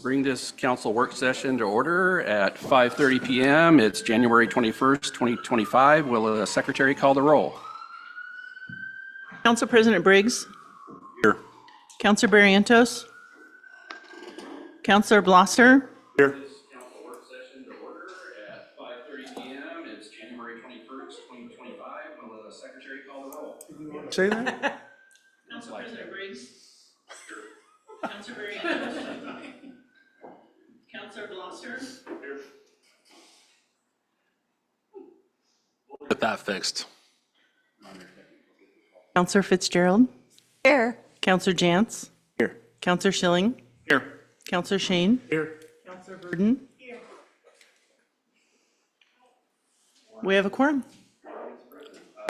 Bring this council work session to order at 5:30 p.m. It's January 21st, 2025. Will the secretary call the roll? Council President Briggs. Here. Councilor Barrientos. Councilor Blosser. Here. This council work session to order at 5:30 p.m. It's January 21st, 2025. Will the secretary call the roll? Say that? Council President Briggs. Councilor Barrientos. Councilor Blosser. Get that fixed. Councilor Fitzgerald. Here. Councilor Jantz. Here. Councilor Schilling. Here. Councilor Shane. Here. Councilor Burden. Here. We have a quorum.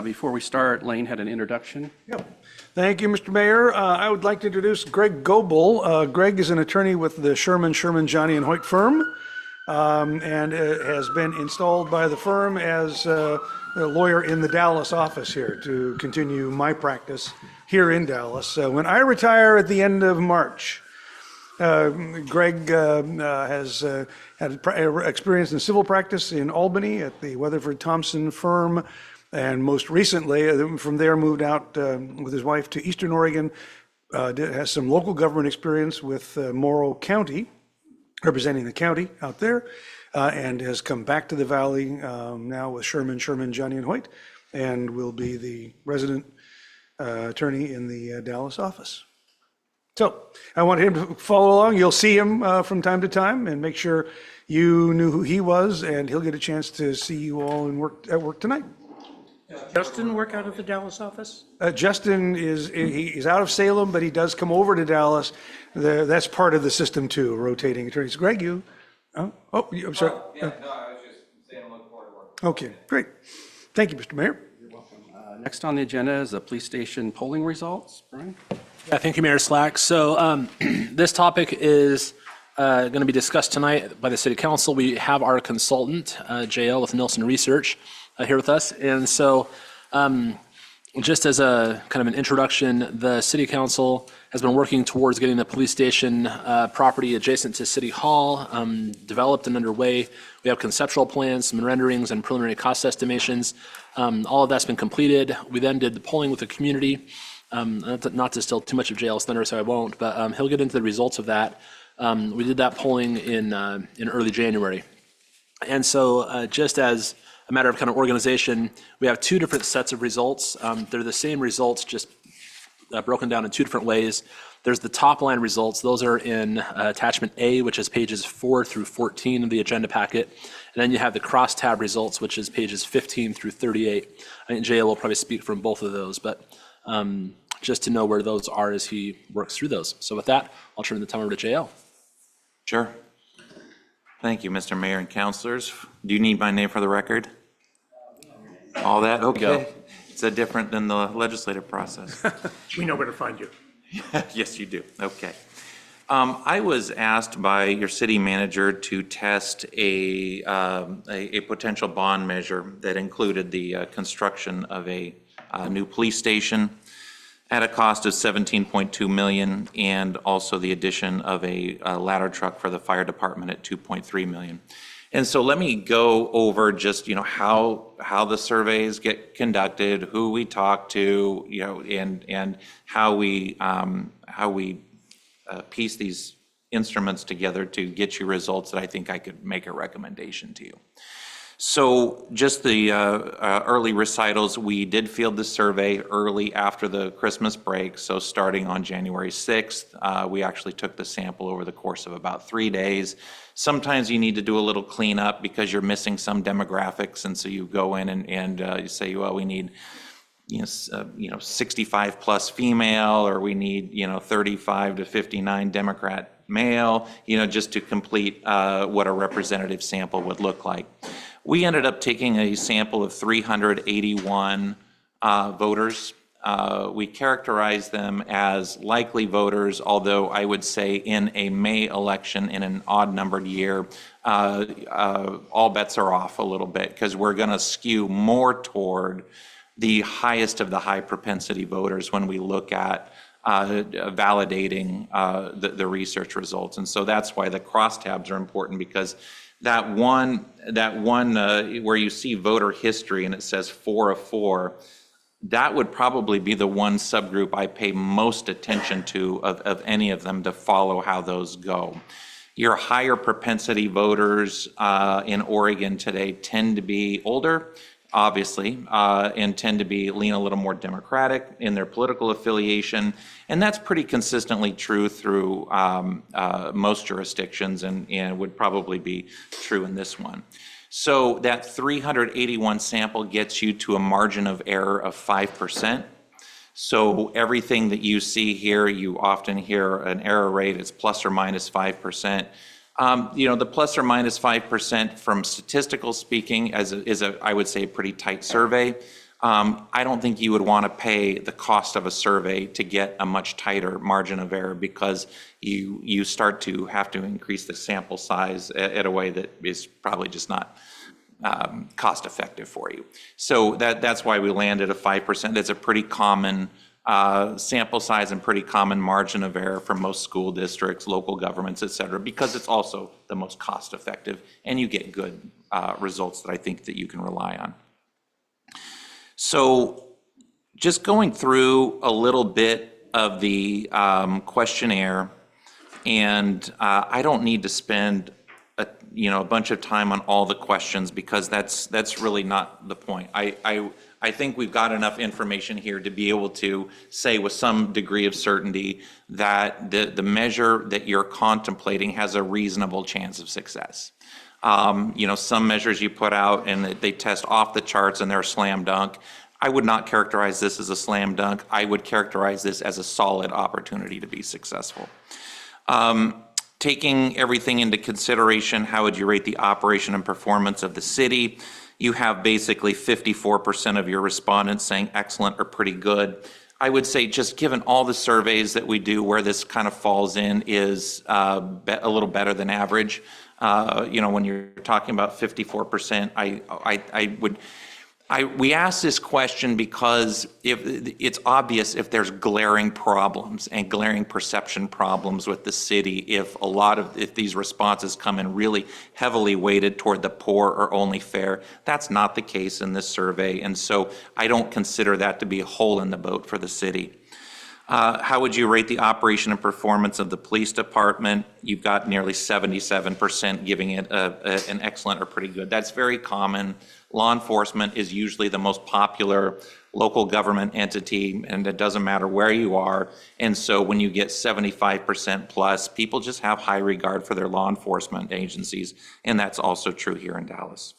Before we start, Lane had an introduction. Yep. Thank you, Mr. Mayor. I would like to introduce Greg Goebel. Greg is an attorney with the Sherman, Johnny and Hoyt firm, and has been installed by the firm as a lawyer in the Dallas office here to continue my practice here in Dallas. When I retire at the end of March, Greg has had experience in civil practice in Albany at the Weatherford Thompson firm, and most recently from there moved out with his wife to Eastern Oregon. Has some local government experience with Morrow County, representing the county out there, and has come back to the Valley now with Sherman, Johnny and Hoyt, and will be the resident attorney in the Dallas office. So I want him to follow along. You'll see him from time to time, and make sure you knew who he was, and he'll get a chance to see you all at work tonight. Justin work out of the Dallas office? Justin he's out of Salem, but he does come over to Dallas. That's part of the system too, rotating attorneys. Greg, you? I'm sorry. Yeah, no, I was just saying I look forward to working. Okay, great. Thank you, Mr. Mayor. You're welcome. Next on the agenda is the police station polling results. Brian? Yeah, thank you, Mayor Slack. So this topic is going to be discussed tonight by the City Council. We have our consultant, JL with Nielsen Research, here with us. And so just as a kind of an introduction, the City Council has been working towards getting the police station property adjacent to City Hall developed and underway. We have conceptual plans, some renderings, and preliminary cost estimations. All of that's been completed. We then did the polling with the community. Not to steal too much of JL's thunder, so I won't, but he'll get into the results of that. We did that polling in early January. And so just as a matter of kind of organization, we have two different sets of results. They're the same results, just broken down in two different ways. There's the top line results. Those are in attachment A, which is pages 4 through 14 of the agenda packet. And then you have the crosstab results, which is pages 15 through 38. I think JL will probably speak from both of those, but just to know where those are as he works through those. So with that, I'll turn the time over to JL. Sure. Thank you, Mr. Mayor and councilors. Do you need my name for the record? All that? Okay. Is that different than the legislative process? We know where to find you. Yes, you do. Okay. I was asked by your city manager to test a potential bond measure that included the construction of a new police station at a cost of $17.2 million, and also the addition of a ladder truck for the fire department at $2.3 million. And so let me go over just, how the surveys get conducted, who we talk to, and how we piece these instruments together to get you results that I think I could make a recommendation to you. So just the early recitals, we did field the survey early after the Christmas break. So starting on January 6th, we actually took the sample over the course of about 3 days. Sometimes you need to do a little cleanup because you're missing some demographics. And so you go in and you say, well, we need 65 plus female, or we need 35 to 59 Democrat male, just to complete what a representative sample would look like. We ended up taking a sample of 381 voters. We characterized them as likely voters, although I would say in a May election in an odd numbered year, all bets are off a little bit, because we're going to skew more toward the highest of the high propensity voters when we look at validating the research results. And so that's why the crosstabs are important, because that one where you see voter history and it says 4 of 4, that would probably be the one subgroup I pay most attention to of any of them, to follow how those go. Your higher propensity voters in Oregon today tend to be older, obviously, and tend to lean a little more Democratic in their political affiliation. And that's pretty consistently true through most jurisdictions, and would probably be true in this one. So that 381 sample gets you to a margin of error of 5%. So everything that you see here, you often hear an error rate is plus or minus 5%. The plus or minus 5% from statistical speaking is I would say, a pretty tight survey. I don't think you would want to pay the cost of a survey to get a much tighter margin of error, because you start to have to increase the sample size at a way that is probably just not cost effective for you. So that's why we landed at 5%. That's a pretty common sample size and pretty common margin of error for most school districts, local governments, et cetera, because it's also the most cost effective, and you get good results that I think that you can rely on. So just going through a little bit of the questionnaire, and I don't need to spend a bunch of time on all the questions, because that's really not the point. I think we've got enough information here to be able to say with some degree of certainty that the measure that you're contemplating has a reasonable chance of success. Some measures you put out and they test off the charts and they're a slam dunk. I would not characterize this as a slam dunk. I would characterize this as a solid opportunity to be successful. Taking everything into consideration, how would you rate the operation and performance of the city? You have basically 54% of your respondents saying excellent or pretty good. I would say, just given all the surveys that we do, where this kind of falls in is a little better than average. When you're talking about 54%, we ask this question because it's obvious if there's glaring problems and glaring perception problems with the city, if these responses come in really heavily weighted toward the poor or only fair. That's not the case in this survey, and so I don't consider that to be a hole in the boat for the city. How would you rate the operation and performance of the police department? You've got nearly 77% giving it an excellent or pretty good. That's very common. Law enforcement is usually the most popular local government entity, and it doesn't matter where you are. And so when you get 75% plus, people just have high regard for their law enforcement agencies, and that's also true here in Dallas.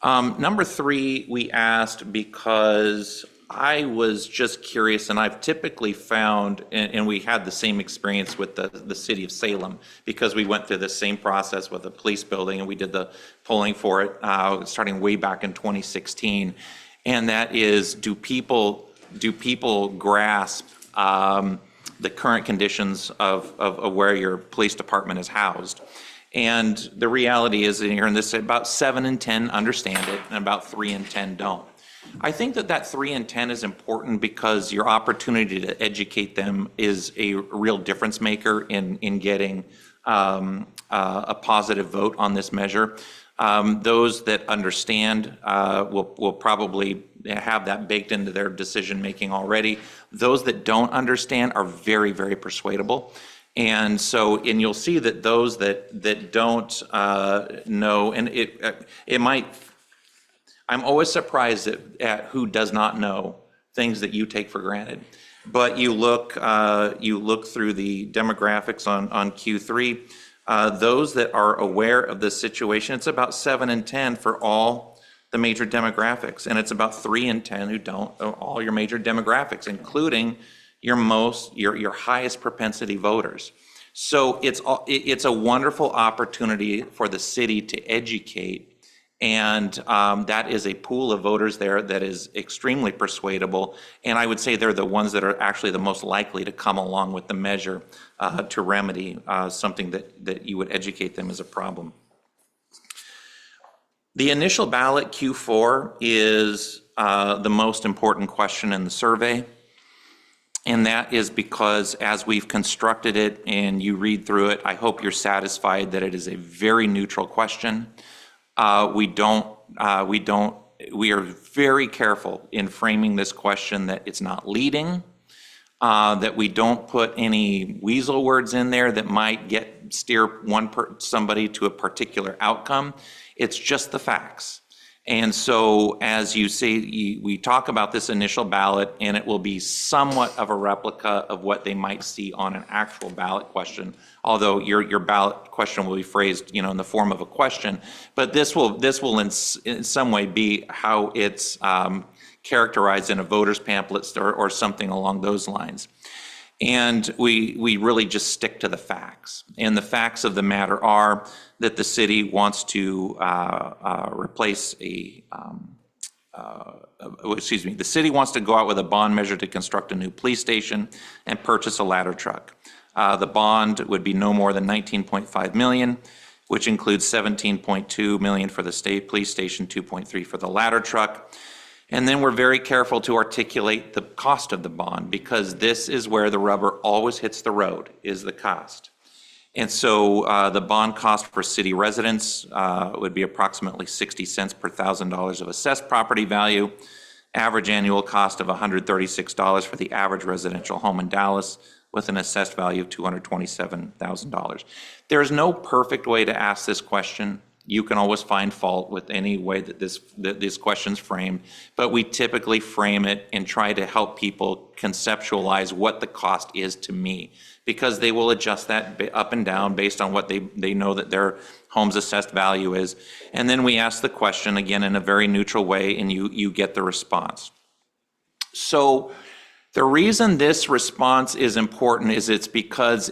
Number 3, we asked because I was just curious, and I've typically found, and we had the same experience with the city of Salem, because we went through the same process with the police building, and we did the polling for it starting way back in 2016. And that is, do people grasp the current conditions of where your police department is housed? And the reality is, here in this, about 7 in 10 understand it, and about 3 in 10 don't. I think that 3 in 10 is important, because your opportunity to educate them is a real difference maker in getting a positive vote on this measure. Those that understand will probably have that baked into their decision making already. Those that don't understand are very, very persuadable. And you'll see that those that don't know, and it might, I'm always surprised at who does not know things that you take for granted. But you look through the demographics on Q3, those that are aware of the situation, it's about 7 in 10 for all the major demographics, and it's about 3 in 10 who don't, all your major demographics, including your highest propensity voters. So it's a wonderful opportunity for the city to educate. And that is a pool of voters there that is extremely persuadable. And I would say they're the ones that are actually the most likely to come along with the measure to remedy something that you would educate them as a problem. The initial ballot, Q4, is the most important question in the survey. And that is because as we've constructed it and you read through it, I hope you're satisfied that it is a very neutral question. We are very careful in framing this question that it's not leading, that we don't put any weasel words in there that might steer somebody to a particular outcome. It's just the facts. And so as you say, we talk about this initial ballot, and it will be somewhat of a replica of what they might see on an actual ballot question, although your ballot question will be phrased, in the form of a question. But this will in some way be how it's characterized in a voter's pamphlet or something along those lines. And we really just stick to the facts. And the facts of the matter are that the city wants to replace the city wants to go out with a bond measure to construct a new police station and purchase a ladder truck. The bond would be no more than $19.5 million, which includes $17.2 million for the state police station, $2.3 million for the ladder truck. And then we're very careful to articulate the cost of the bond, because this is where the rubber always hits the road, is the cost. And so the bond cost for city residents would be approximately 60 cents per $1,000 of assessed property value, average annual cost of $136 for the average residential home in Dallas, with an assessed value of $227,000. There's no perfect way to ask this question. You can always find fault with any way that this question's framed, but we typically frame it and try to help people conceptualize what the cost is to me, because they will adjust that up and down based on what they know that their home's assessed value is. And then we ask the question again in a very neutral way, and you get the response. So the reason this response is important is it's because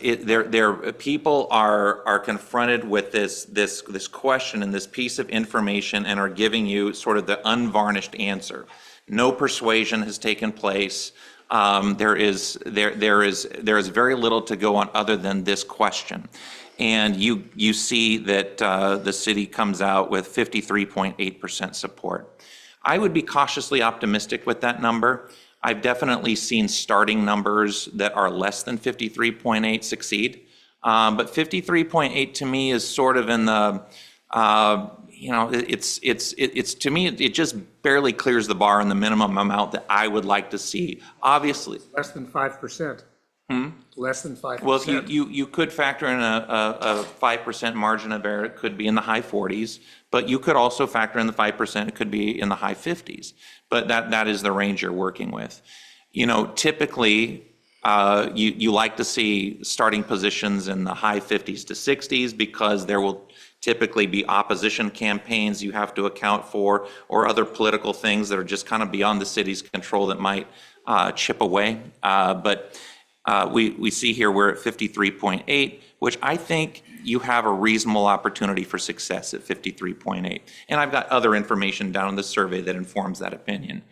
people are confronted with this question and this piece of information and are giving you sort of the unvarnished answer. No persuasion has taken place. There is very little to go on other than this question. And you see that the city comes out with 53.8% support. I would be cautiously optimistic with that number. I've definitely seen starting numbers that are less than 53.8 succeed. But 53.8 to me is sort of in the, it's to me, it just barely clears the bar in the minimum amount that I would like to see. Obviously. Less than 5%. Less than 5%. Well, you could factor in a 5% margin of error. It could be in the high 40s, but you could also factor in the 5%. It could be in the high 50s. But that is the range you're working with. Typically, you like to see starting positions in the high 50s to 60s, because there will typically be opposition campaigns you have to account for, or other political things that are just kind of beyond the city's control that might chip away. But we see here we're at 53.8, which I think you have a reasonable opportunity for success at 53.8. And I've got other information down in the survey that informs that opinion.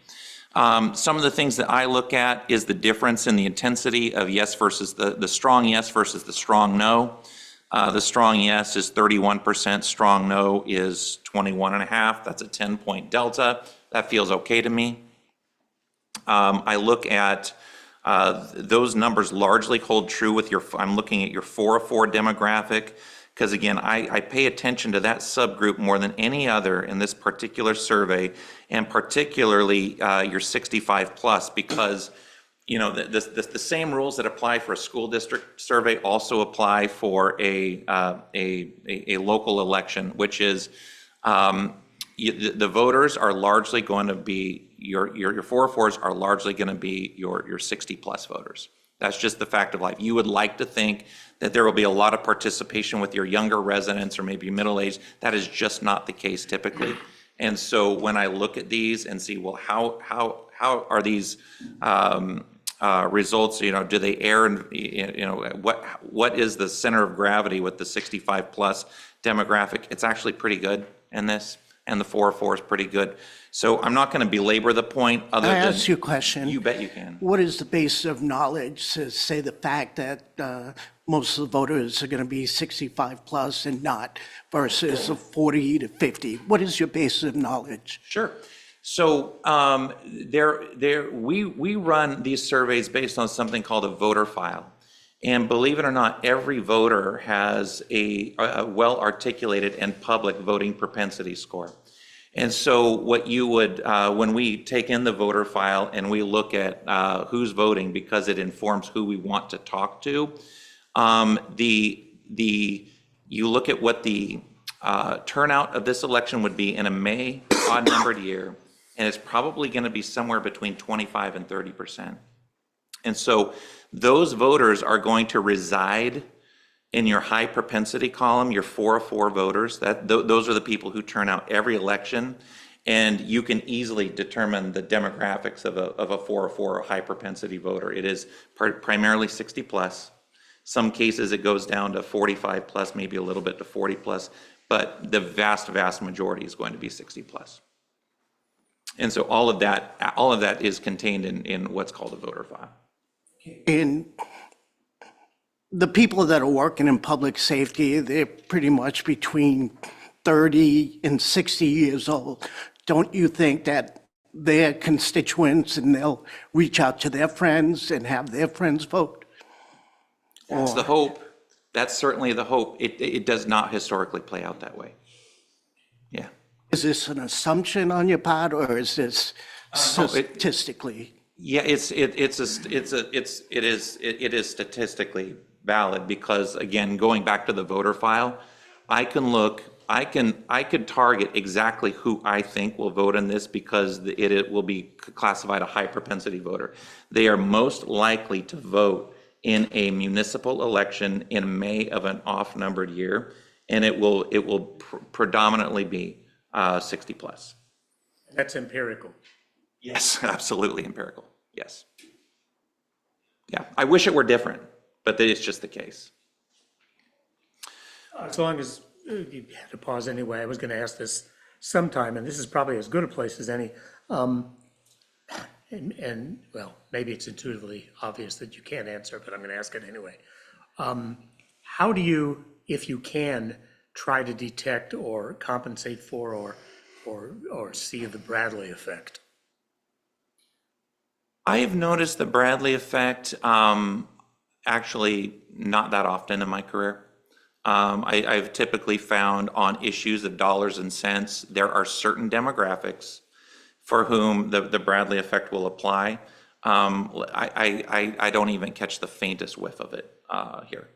Some of the things that I look at is the difference in the intensity of yes versus the strong yes versus the strong no. The strong yes is 31%, strong no is 21.5. That's a 10-point delta. That feels okay to me. I look at those numbers largely hold true with I'm looking at your 404 demographic, because again, I pay attention to that subgroup more than any other in this particular survey, and particularly your 65 plus, because the same rules that apply for a school district survey also apply for a local election, which is the voters are largely going to be your 404s are largely going to be your 60 plus voters. That's just the fact of life. You would like to think that there will be a lot of participation with your younger residents or maybe middle-aged. That is just not the case typically. And so when I look at these and see, well, how are these results? Do they err? What is the center of gravity with the 65 plus demographic? It's actually pretty good in this, and the 404 is pretty good. So I'm not going to belabor the point other Can I than. ask you a question? You bet you can. What is the basis of knowledge to say the fact that most of the voters are going to be 65 plus and not versus 40 to 50? What is your basis of knowledge? Sure. So we run these surveys based on something called a voter file. And believe it or not, every voter has a well-articulated and public voting propensity score. And so what you would, when we take in the voter file and we look at who's voting because it informs who we want to talk to, you look at what the turnout of this election would be in a May odd-numbered year, and it's probably going to be somewhere between 25 and 30%. And so those voters are going to reside in your high propensity column, your 404 voters. Those are the people who turn out every election, and you can easily determine the demographics of a 404 high propensity voter. It is primarily 60 plus. Some cases it goes down to 45 plus, maybe a little bit to 40 plus, but the vast majority is going to be 60 plus. And so all of that is contained in what's called a voter file. And the people that are working in public safety, they're pretty much between 30 and 60 years old. Don't you think that they're constituents and they'll reach out to their friends and have their friends vote? That's the hope. That's certainly the hope. It does not historically play out that way. Yeah. Is this an assumption on your part, or is this statistically? Yeah, it is statistically valid because, again, going back to the voter file, I could target exactly who I think will vote in this because it will be classified a high propensity voter. They are most likely to vote in a municipal election in May of an off-numbered year, and it will predominantly be 60 plus. That's empirical. Yes, absolutely empirical. Yes. Yeah, I wish it were different, but it's just the case. As long as you had to pause anyway, I was going to ask this sometime, and this is probably as good a place as any. And well, maybe it's intuitively obvious that you can't answer, but I'm going to ask it anyway. How do you, if you can, try to detect or compensate for or see the Bradley effect? I have noticed the Bradley effect actually not that often in my career. I've typically found on issues of dollars and cents, there are certain demographics for whom the Bradley effect will apply. I don't even catch the faintest whiff of it here.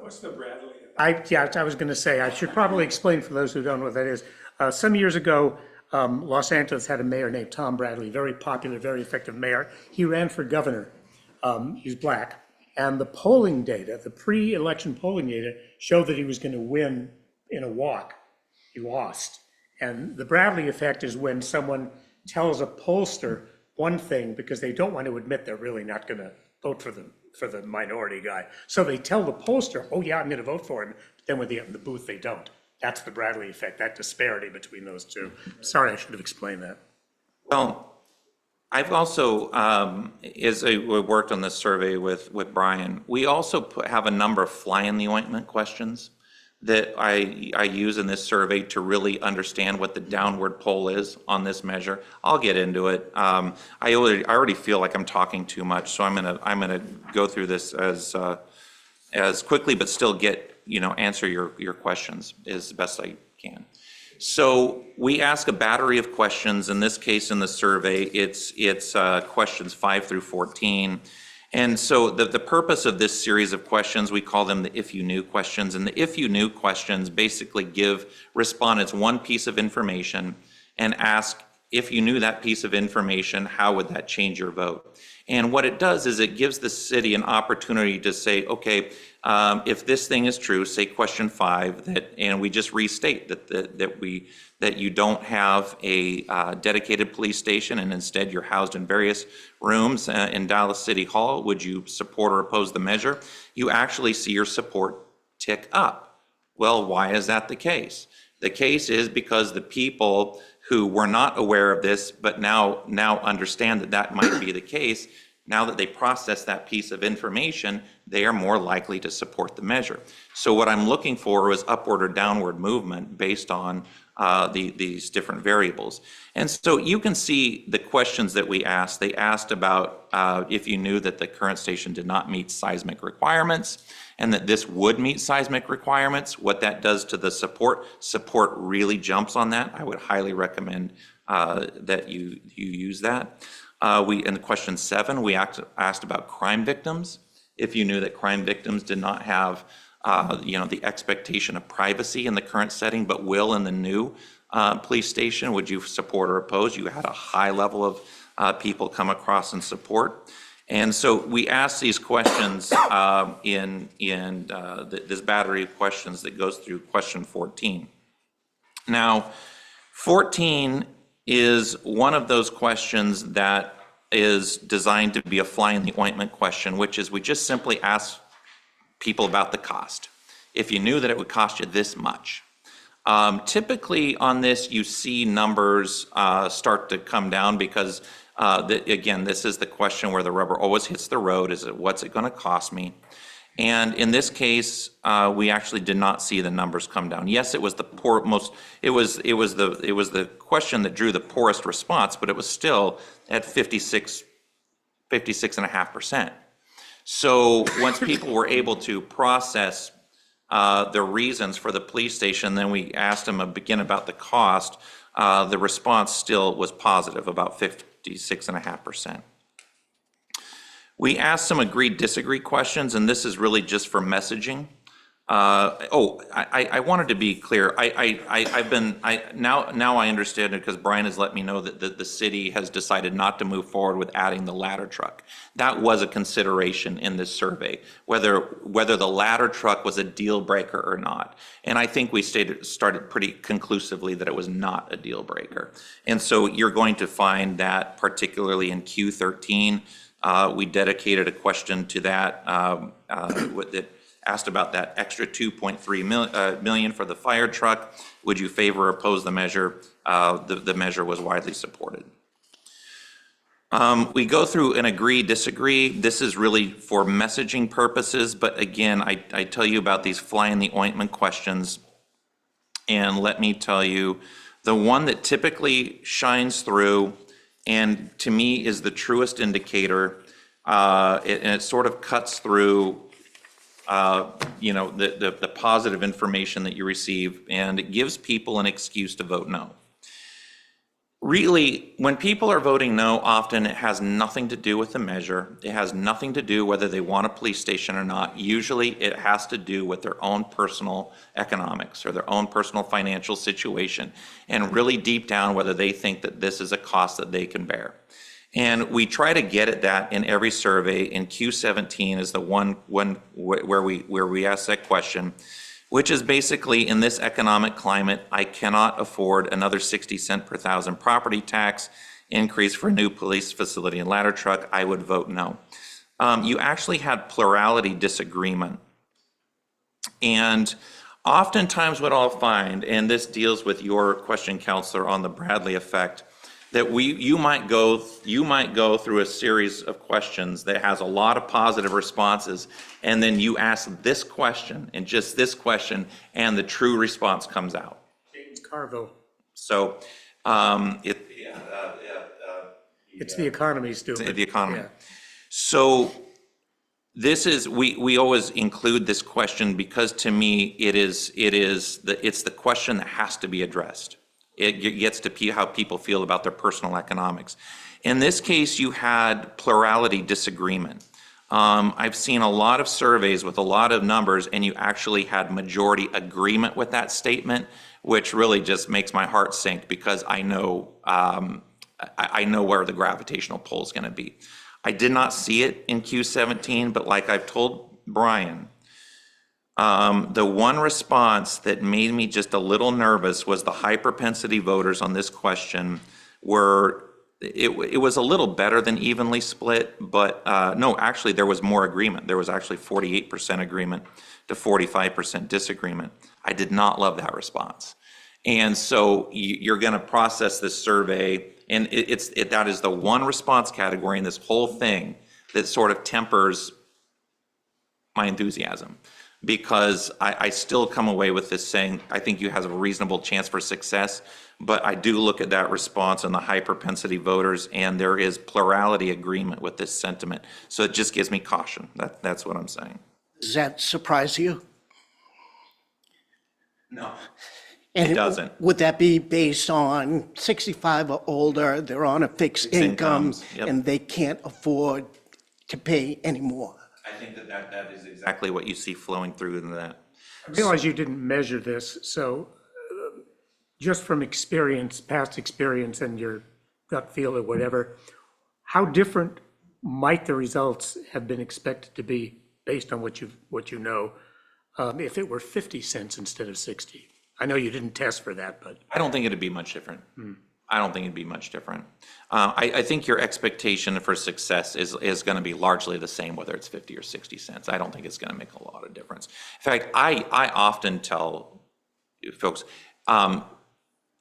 What's the Bradley effect? I was going to say, I should probably explain for those who don't know what that is. Some years ago, Los Angeles had a mayor named Tom Bradley, very popular, very effective mayor. He ran for governor. He's black. And the polling data, the pre-election polling data, showed that he was going to win in a walk. He lost. And the Bradley effect is when someone tells a pollster one thing because they don't want to admit they're really not going to vote for the minority guy. So they tell the pollster, oh yeah, I'm going to vote for him. But then when they get in the booth, they don't. That's the Bradley effect, that disparity between those two. Sorry, I should have explained that. Well, I've also, as I worked on this survey with Brian, we also have a number of fly in the ointment questions that I use in this survey to really understand what the downward pull is on this measure. I'll get into it. I already feel like I'm talking too much, so I'm gonna go through this as quickly, but still answer your questions as best I can. So we ask a battery of questions. In this case, in the survey, it's questions 5 through 14. And so the purpose of this series of questions, we call them the if you knew questions. And the if you knew questions basically give respondents one piece of information and ask, if you knew that piece of information, how would that change your vote? And what it does is it gives the city an opportunity to say, okay, if this thing is true, say question 5, and we just restate that you don't have a dedicated police station and instead you're housed in various rooms in Dallas City Hall, would you support or oppose the measure? You actually see your support tick up. Well, why is that the case? The case is because the people who were not aware of this but now understand that might be the case, now that they process that piece of information, they are more likely to support the measure. So what I'm looking for is upward or downward movement based on these different variables. And so you can see the questions that we asked. They asked about if you knew that the current station did not meet seismic requirements and that this would meet seismic requirements, what that does to the support. Support really jumps on that. I would highly recommend that you use that. In question 7, we asked about crime victims. If you knew that crime victims did not have the expectation of privacy in the current setting, but will in the new police station, would you support or oppose? You had a high level of people come across and support. And so we asked these questions in this battery of questions that goes through question 14. Now, 14 is one of those questions that is designed to be a fly in the ointment question, which is we just simply ask people about the cost. If you knew that it would cost you this much. Typically on this, you see numbers start to come down because, again, this is the question where the rubber always hits the road. Is it, what's it going to cost me? And in this case, we actually did not see the numbers come down. Yes, it was the it was the question that drew the poorest response, but it was still at 56.5%. So once people were able to process the reasons for the police station, then we asked them again about the cost. The response still was positive, about 56.5%. We asked some agree-disagree questions, and this is really just for messaging. I wanted to be clear. Now I understand it because Brian has let me know that the city has decided not to move forward with adding the ladder truck. That was a consideration in this survey, whether the ladder truck was a deal breaker or not. And I think we started pretty conclusively that it was not a deal breaker. And so you're going to find that particularly in Q13, we dedicated a question to that that asked about that extra $2.3 million for the fire truck. Would you favor or oppose the measure? The measure was widely supported. We go through an agree, disagree. This is really for messaging purposes, but again, I tell you about these fly in the ointment questions, and let me tell you, the one that typically shines through and to me is the truest indicator, and it sort of cuts through the positive information that you receive, and it gives people an excuse to vote no. Really, when people are voting no, often it has nothing to do with the measure. It has nothing to do whether they want a police station or not. Usually it has to do with their own personal economics or their own personal financial situation, and really deep down whether they think that this is a cost that they can bear. And we try to get at that in every survey, and Q17 is the one where we ask that question, which is basically, in this economic climate, I cannot afford another 60 cent per thousand property tax increase for a new police facility and ladder truck. I would vote no. You actually had plurality disagreement. And oftentimes what I'll find, and this deals with your question, Counselor, on the Bradley effect, that you might go through a series of questions that has a lot of positive responses, and then you ask this question and just this question, and the true response comes out. James Carville. So It's the economy's doing it. the economy. Yeah. So this is, we always include this question because to me it's the question that has to be addressed. It gets to how people feel about their personal economics. In this case, you had plurality disagreement. I've seen a lot of surveys with a lot of numbers, and you actually had majority agreement with that statement, which really just makes my heart sink because I know where the gravitational pull is going to be. I did not see it in Q17, but like I've told Brian, the one response that made me just a little nervous was the high propensity voters on this question it was a little better than evenly split, but no, actually there was more agreement. There was actually 48% agreement to 45% disagreement. I did not love that response. And so you're going to process this survey, and that is the one response category in this whole thing that sort of tempers my enthusiasm. because I still come away with this saying, I think you have a reasonable chance for success, but I do look at that response and the high propensity voters, and there is plurality agreement with this sentiment. So it just gives me caution. That's what I'm saying. Does that surprise you? No. And It doesn't. Would that be based on 65 or older, they're on a fixed income, incomes, yep. and they can't afford to pay anymore? I think that is exactly what you see flowing through in that. I realize you didn't measure this, so just from experience, past experience and your gut feel or whatever, how different might the results have been expected to be based on what you know, if it were 50 cents instead of 60? I know you didn't test for that, but. I don't think it'd be much different. I don't think it'd be much different. I think your expectation for success is going to be largely the same, whether it's 50 or 60 cents. I don't think it's going to make a lot of difference. In fact, I often tell folks,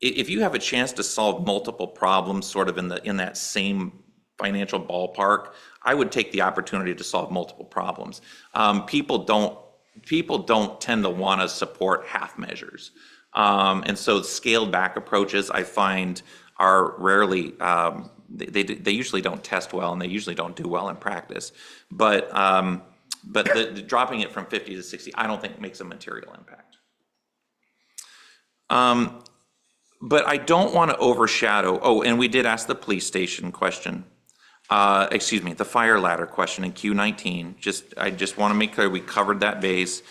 if you have a chance to solve multiple problems sort of in that same financial ballpark, I would take the opportunity to solve multiple problems. People don't tend to want to support half measures. And so scaled back approaches I find are rarely, they usually don't test well, and they usually don't do well in practice. But the dropping it from 50 to 60, I don't think makes a material impact. But I don't want to overshadow, and we did ask the police station question. The fire ladder question in Q19. I just want to make clear we covered that base,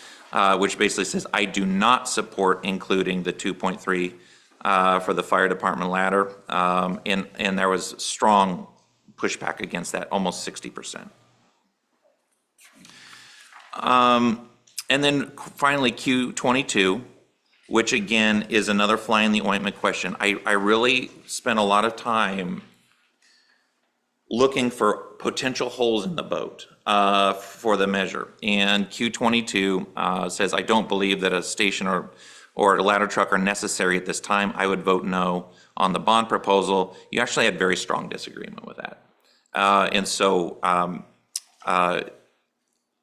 which basically says I do not support including the 2.3 for the fire department ladder, and there was strong pushback against that, almost 60%. And then finally Q22, which again is another fly in the ointment question. I really spent a lot of time looking for potential holes in the boat for the measure. And Q22 says, I don't believe that a station or a ladder truck are necessary at this time. I would vote no on the bond proposal. You actually had very strong disagreement with that. And so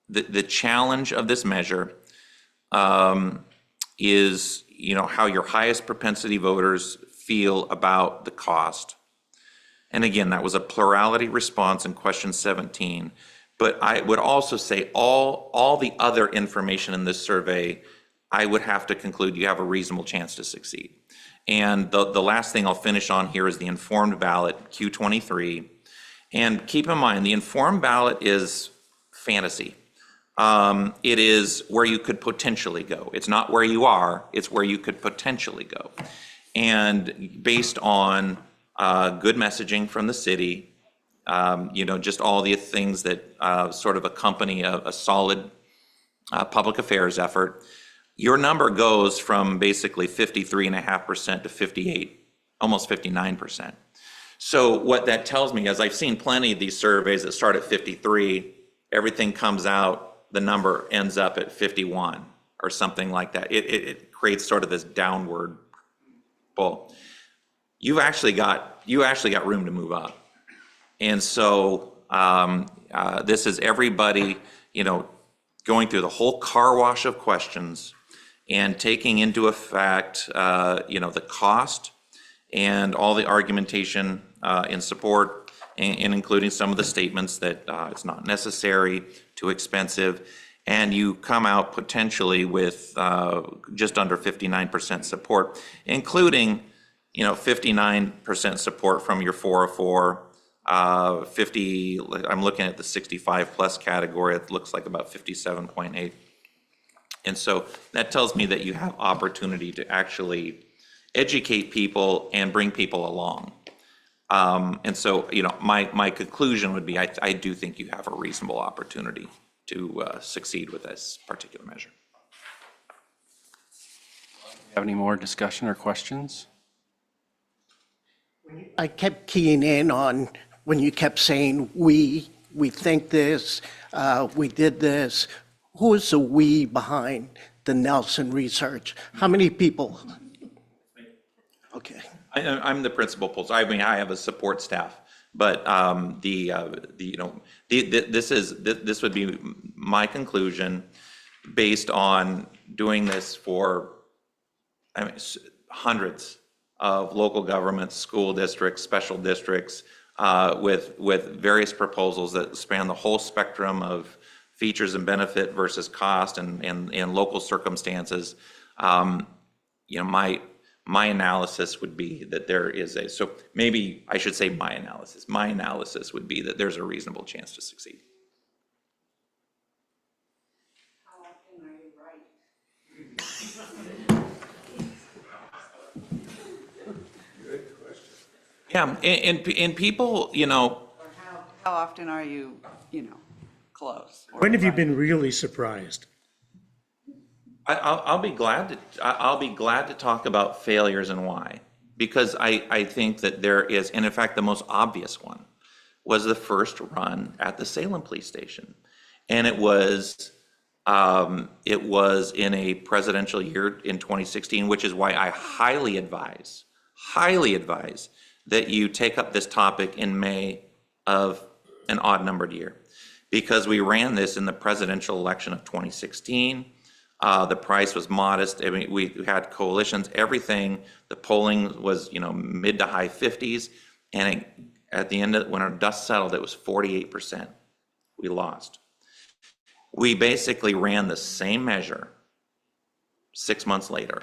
the challenge of this measure is, how your highest propensity voters feel about the cost. And again, that was a plurality response in question 17. But I would also say all the other information in this survey, I would have to conclude you have a reasonable chance to succeed. And the last thing I'll finish on here is the informed ballot, Q23. And keep in mind, the informed ballot is fantasy. It is where you could potentially go. It's not where you are, it's where you could potentially go. And based on good messaging from the city, just all the things that sort of accompany a solid public affairs effort, your number goes from basically 53.5% to 58, almost 59%. So what that tells me is I've seen plenty of these surveys that start at 53, everything comes out, the number ends up at 51 or something like that. It creates sort of this downward pull. You actually got room to move up. And so this is everybody, going through the whole car wash of questions and taking into effect, the cost and all the argumentation in support, and including some of the statements that it's not necessary, too expensive, and you come out potentially with just under 59% support, including 59% support from your 404, 50, I'm looking at the 65 plus category, it looks like about 57.8. And so that tells me that you have opportunity to actually educate people and bring people along. And so, my conclusion would be, I do think you have a reasonable opportunity to succeed with this particular measure. Have any more discussion or questions? I kept keying in on when you kept saying, we think this, we did this. Who is the we behind the Nelson research? How many people? Okay. I'm the principal pollster. I mean, I have a support staff, but this would be my conclusion. based on doing this for, I mean, hundreds of local governments, school districts, special districts, with various proposals that span the whole spectrum of features and benefit versus cost and local circumstances. My analysis would be that there is so maybe I should say my analysis would be that there's a reasonable chance to succeed. How often are you right? Yeah, and people, Or how often are you, close? When have you been really surprised? I'll be glad to talk about failures and why, because I think that there is, and in fact, the most obvious one was the first run at the Salem Police Station, and it was in a presidential year in 2016, which is why I highly advise that you take up this topic in May of an odd numbered year, because we ran this in the presidential election of 2016. The price was modest. I mean, we had coalitions, everything. The polling was, mid to high 50s. And at the end of, when our dust settled, it was 48%. We lost. We basically ran the same measure 6 months later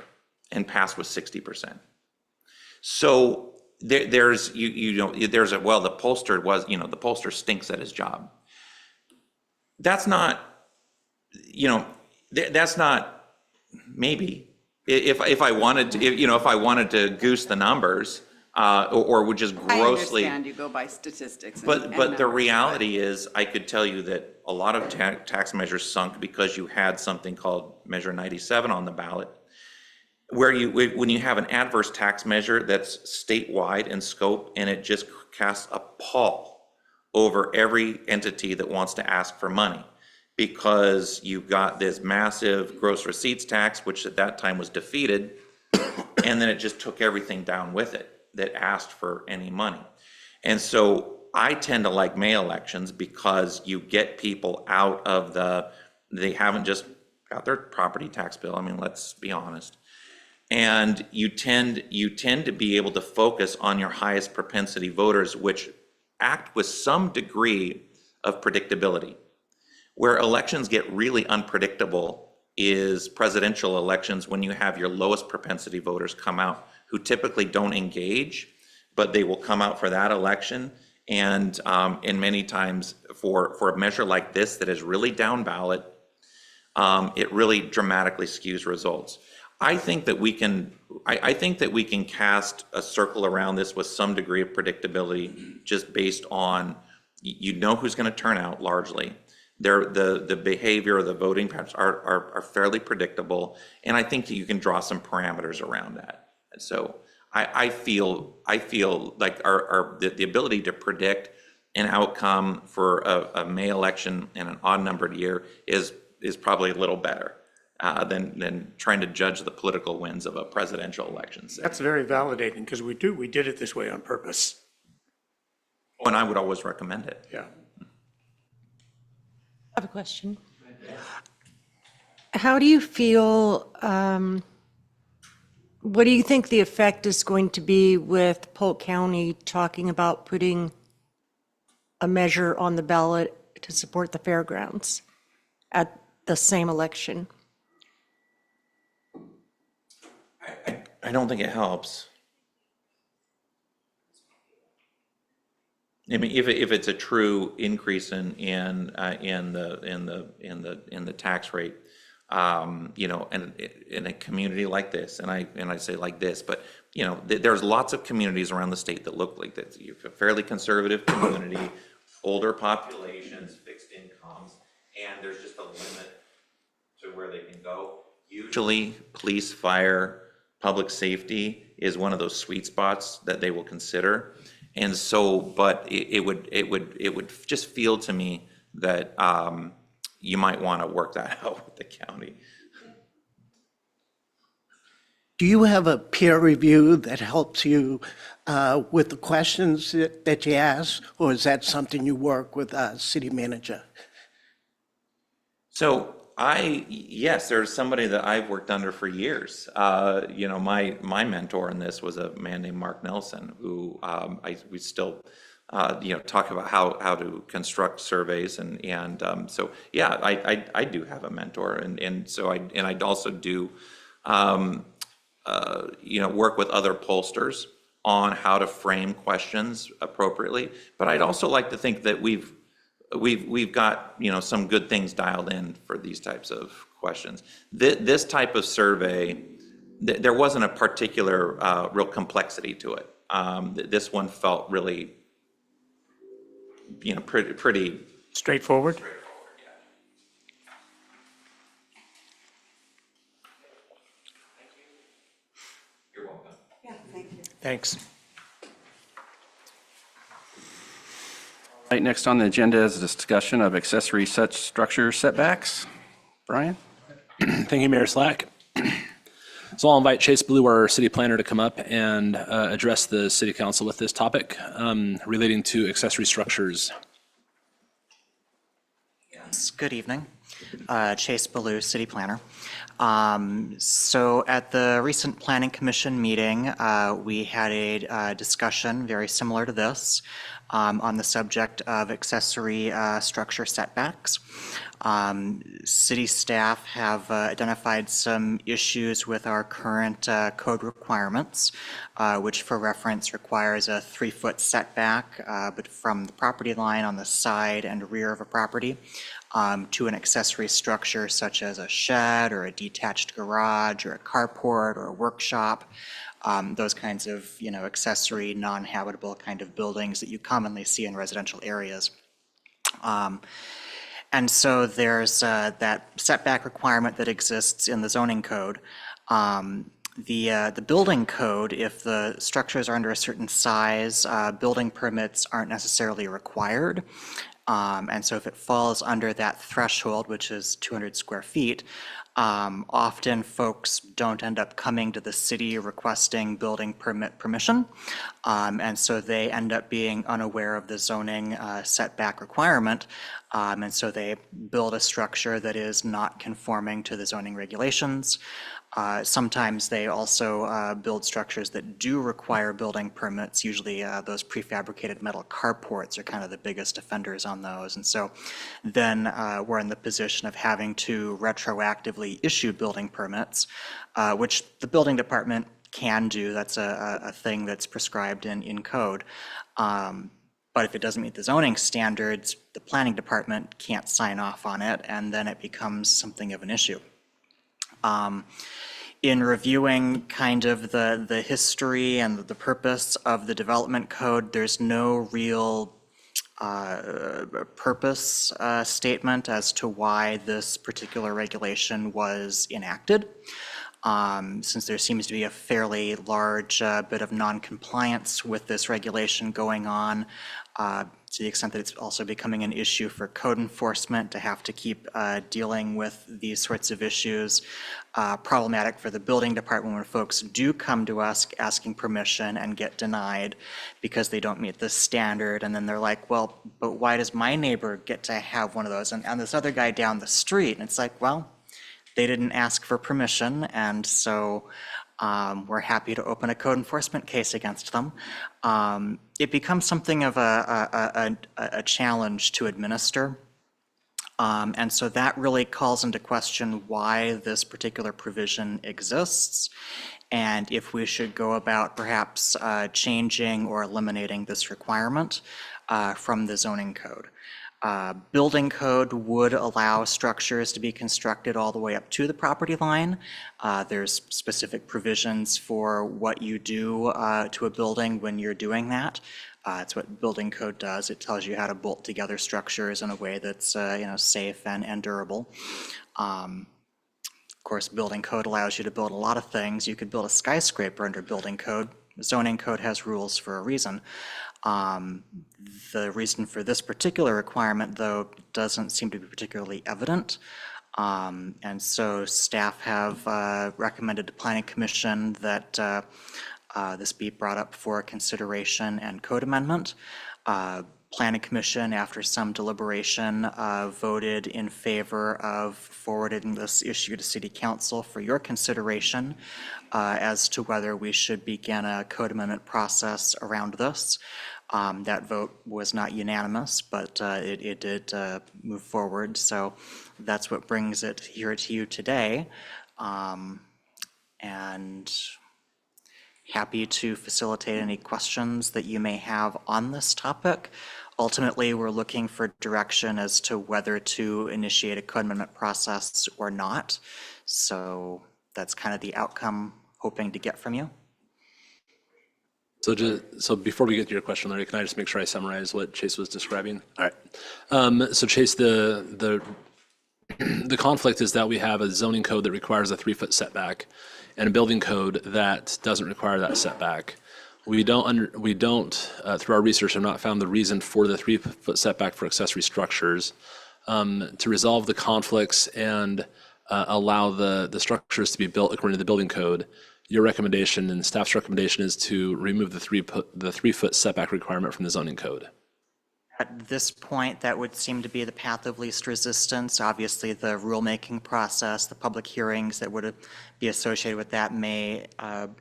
and passed with 60%. So there's the pollster stinks at his job. That's not, that's not maybe if I wanted to, if I wanted to goose the numbers, or would just grossly. I understand you go by statistics. But the reality is, I could tell you that a lot of tax measures sunk because you had something called Measure 97 on the ballot, where when you have an adverse tax measure that's statewide in scope, and it just casts a pall over every entity that wants to ask for money, because you've got this massive gross receipts tax, which at that time was defeated, and then it just took everything down with it that asked for any money. And so I tend to like May elections because you get people out of they haven't just got their property tax bill. I mean, let's be honest. And you tend to be able to focus on your highest propensity voters, which act with some degree of predictability. Where elections get really unpredictable is presidential elections, when you have your lowest propensity voters come out, who typically don't engage, but they will come out for that election. And many times for a measure like this that is really down ballot, it really dramatically skews results. I think that we can cast a circle around this with some degree of predictability, just based on, who's going to turn out largely. The behavior of the voting patterns are fairly predictable, and I think that you can draw some parameters around that. And so I feel like the ability to predict an outcome for a May election in an odd numbered year is probably a little better than trying to judge the political winds of a presidential election. That's very validating, because we did it this way on purpose. And I would always recommend it. Yeah. I have a question. How do you feel, what do you think the effect is going to be with Polk County talking about putting a measure on the ballot to support the fairgrounds at the same election? I don't think it helps. I mean, if it's a true increase in the tax rate, and in a community like this, and I say like this, but there's lots of communities around the state that look like this. You have a fairly conservative community, older populations, fixed incomes, and there's just a limit to where they can go. Usually, police, fire, public safety is one of those sweet spots that they will consider. And so, but it would just feel to me that you might want to work that out with the county. Do you have a peer review that helps you with the questions that you ask, or is that something you work with city manager? So Yes, there's somebody that I've worked under for years. You know, my mentor in this was a man named Mark Nelson, who we still, you know, talk about how to construct surveys so, yeah, I do have a mentor and so I'd also do, you know, work with other pollsters on how to frame questions appropriately. But I'd also like to think that we've got, you know, some good things dialed in for these types of questions. This type of survey, there wasn't a particular real complexity to it. This one felt really, you know, pretty Straightforward? You're welcome. Yeah, thank you. Thanks. Right, next on the agenda is a discussion of accessory such structure setbacks. Brian? Thank you, Mayor Slack. So I'll invite Chase Blue, our city planner, to come up and address the city council with this topic relating to accessory structures. Yes, good evening. Chase Ballou, city planner. So at the recent planning commission meeting, we had a discussion very similar to this on the subject of accessory structure setbacks. City staff have identified some issues with our current code requirements, which for reference requires a 3-foot setback but from the property line on the side and rear of a property to an accessory structure such as a shed or a detached garage or a carport or a workshop. Those kinds of, you know, accessory non-habitable kind of buildings that you commonly see in residential areas. And so there's that setback requirement that exists in the zoning code. The building code, if the structures are under a certain size, building permits aren't necessarily required. And so if it falls under that threshold, which is 200 square feet, often folks don't end up coming to the city requesting building permit permission. And so they end up being unaware of the zoning setback requirement. And so they build a structure that is not conforming to the zoning regulations. Sometimes they also build structures that do require building permits. Usually those prefabricated metal carports are kind of the biggest offenders on those. And so then we're in the position of having to retroactively issue building permits, which the building department can do. That's a thing that's prescribed in code. But if it doesn't meet the zoning standards, the planning department can't sign off on it, and then it becomes something of an issue. In reviewing kind of the history and the purpose of the development code, there's no real purpose statement as to why this particular regulation was enacted. Since there seems to be a fairly large bit of non-compliance with this regulation going on, to the extent that it's also becoming an issue for code enforcement to have to keep dealing with these sorts of issues. Problematic for the building department when folks do come to us asking permission and get denied because they don't meet the standard. And then they're like, well, but why does my neighbor get to have one of those and this other guy down the street? And it's like, well, they didn't ask for permission, and so we're happy to open a code enforcement case against them. It becomes something of a challenge to administer. And so that really calls into question why this particular provision exists, and if we should go about perhaps changing or eliminating this requirement from the zoning code. Building code would allow structures to be constructed all the way up to the property line. There's specific provisions for what you do to a building when you're doing that. It's what building code does. It tells you how to bolt together structures in a way that's safe and durable. Of course, building code allows you to build a lot of things. You could build a skyscraper under building code. Zoning code has rules for a reason. The reason for this particular requirement, though, doesn't seem to be particularly evident. And so staff have recommended to Planning Commission that this be brought up for consideration and code amendment. Planning Commission, after some deliberation, voted in favor of forwarding this issue to City Council for your consideration as to whether we should begin a code amendment process around this. That vote was not unanimous, but it did move forward. So that's what brings it here to you today. And happy to facilitate any questions that you may have on this topic. Ultimately, we're looking for direction as to whether to initiate a code amendment process or not. So that's kind of the outcome hoping to get from you. So before we get to your question, Larry, can I just make sure I summarize what Chase was describing? All right. So Chase, the conflict is that we have a zoning code that requires a 3-foot setback and a building code that doesn't require that setback. We don't, through our research, have not found the reason for the 3-foot setback for accessory structures. To resolve the conflicts and allow the structures to be built according to the building code, your recommendation and staff's recommendation is to remove the 3-foot setback requirement from the zoning code. At this point, that would seem to be the path of least resistance. Obviously, the rulemaking process, the public hearings that would be associated with that may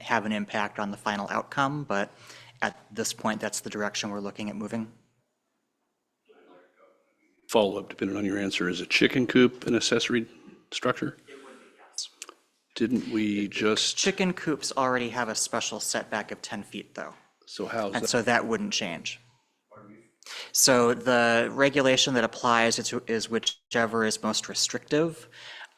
have an impact on the final outcome, but at this point, that's the direction we're looking at moving. Follow-up, depending on your answer, is a chicken coop an accessory structure? It would be, yes. Didn't we just, Chicken coops already have a special setback of 10 feet, though, so how's and that? so that wouldn't change. So the regulation that applies is whichever is most restrictive.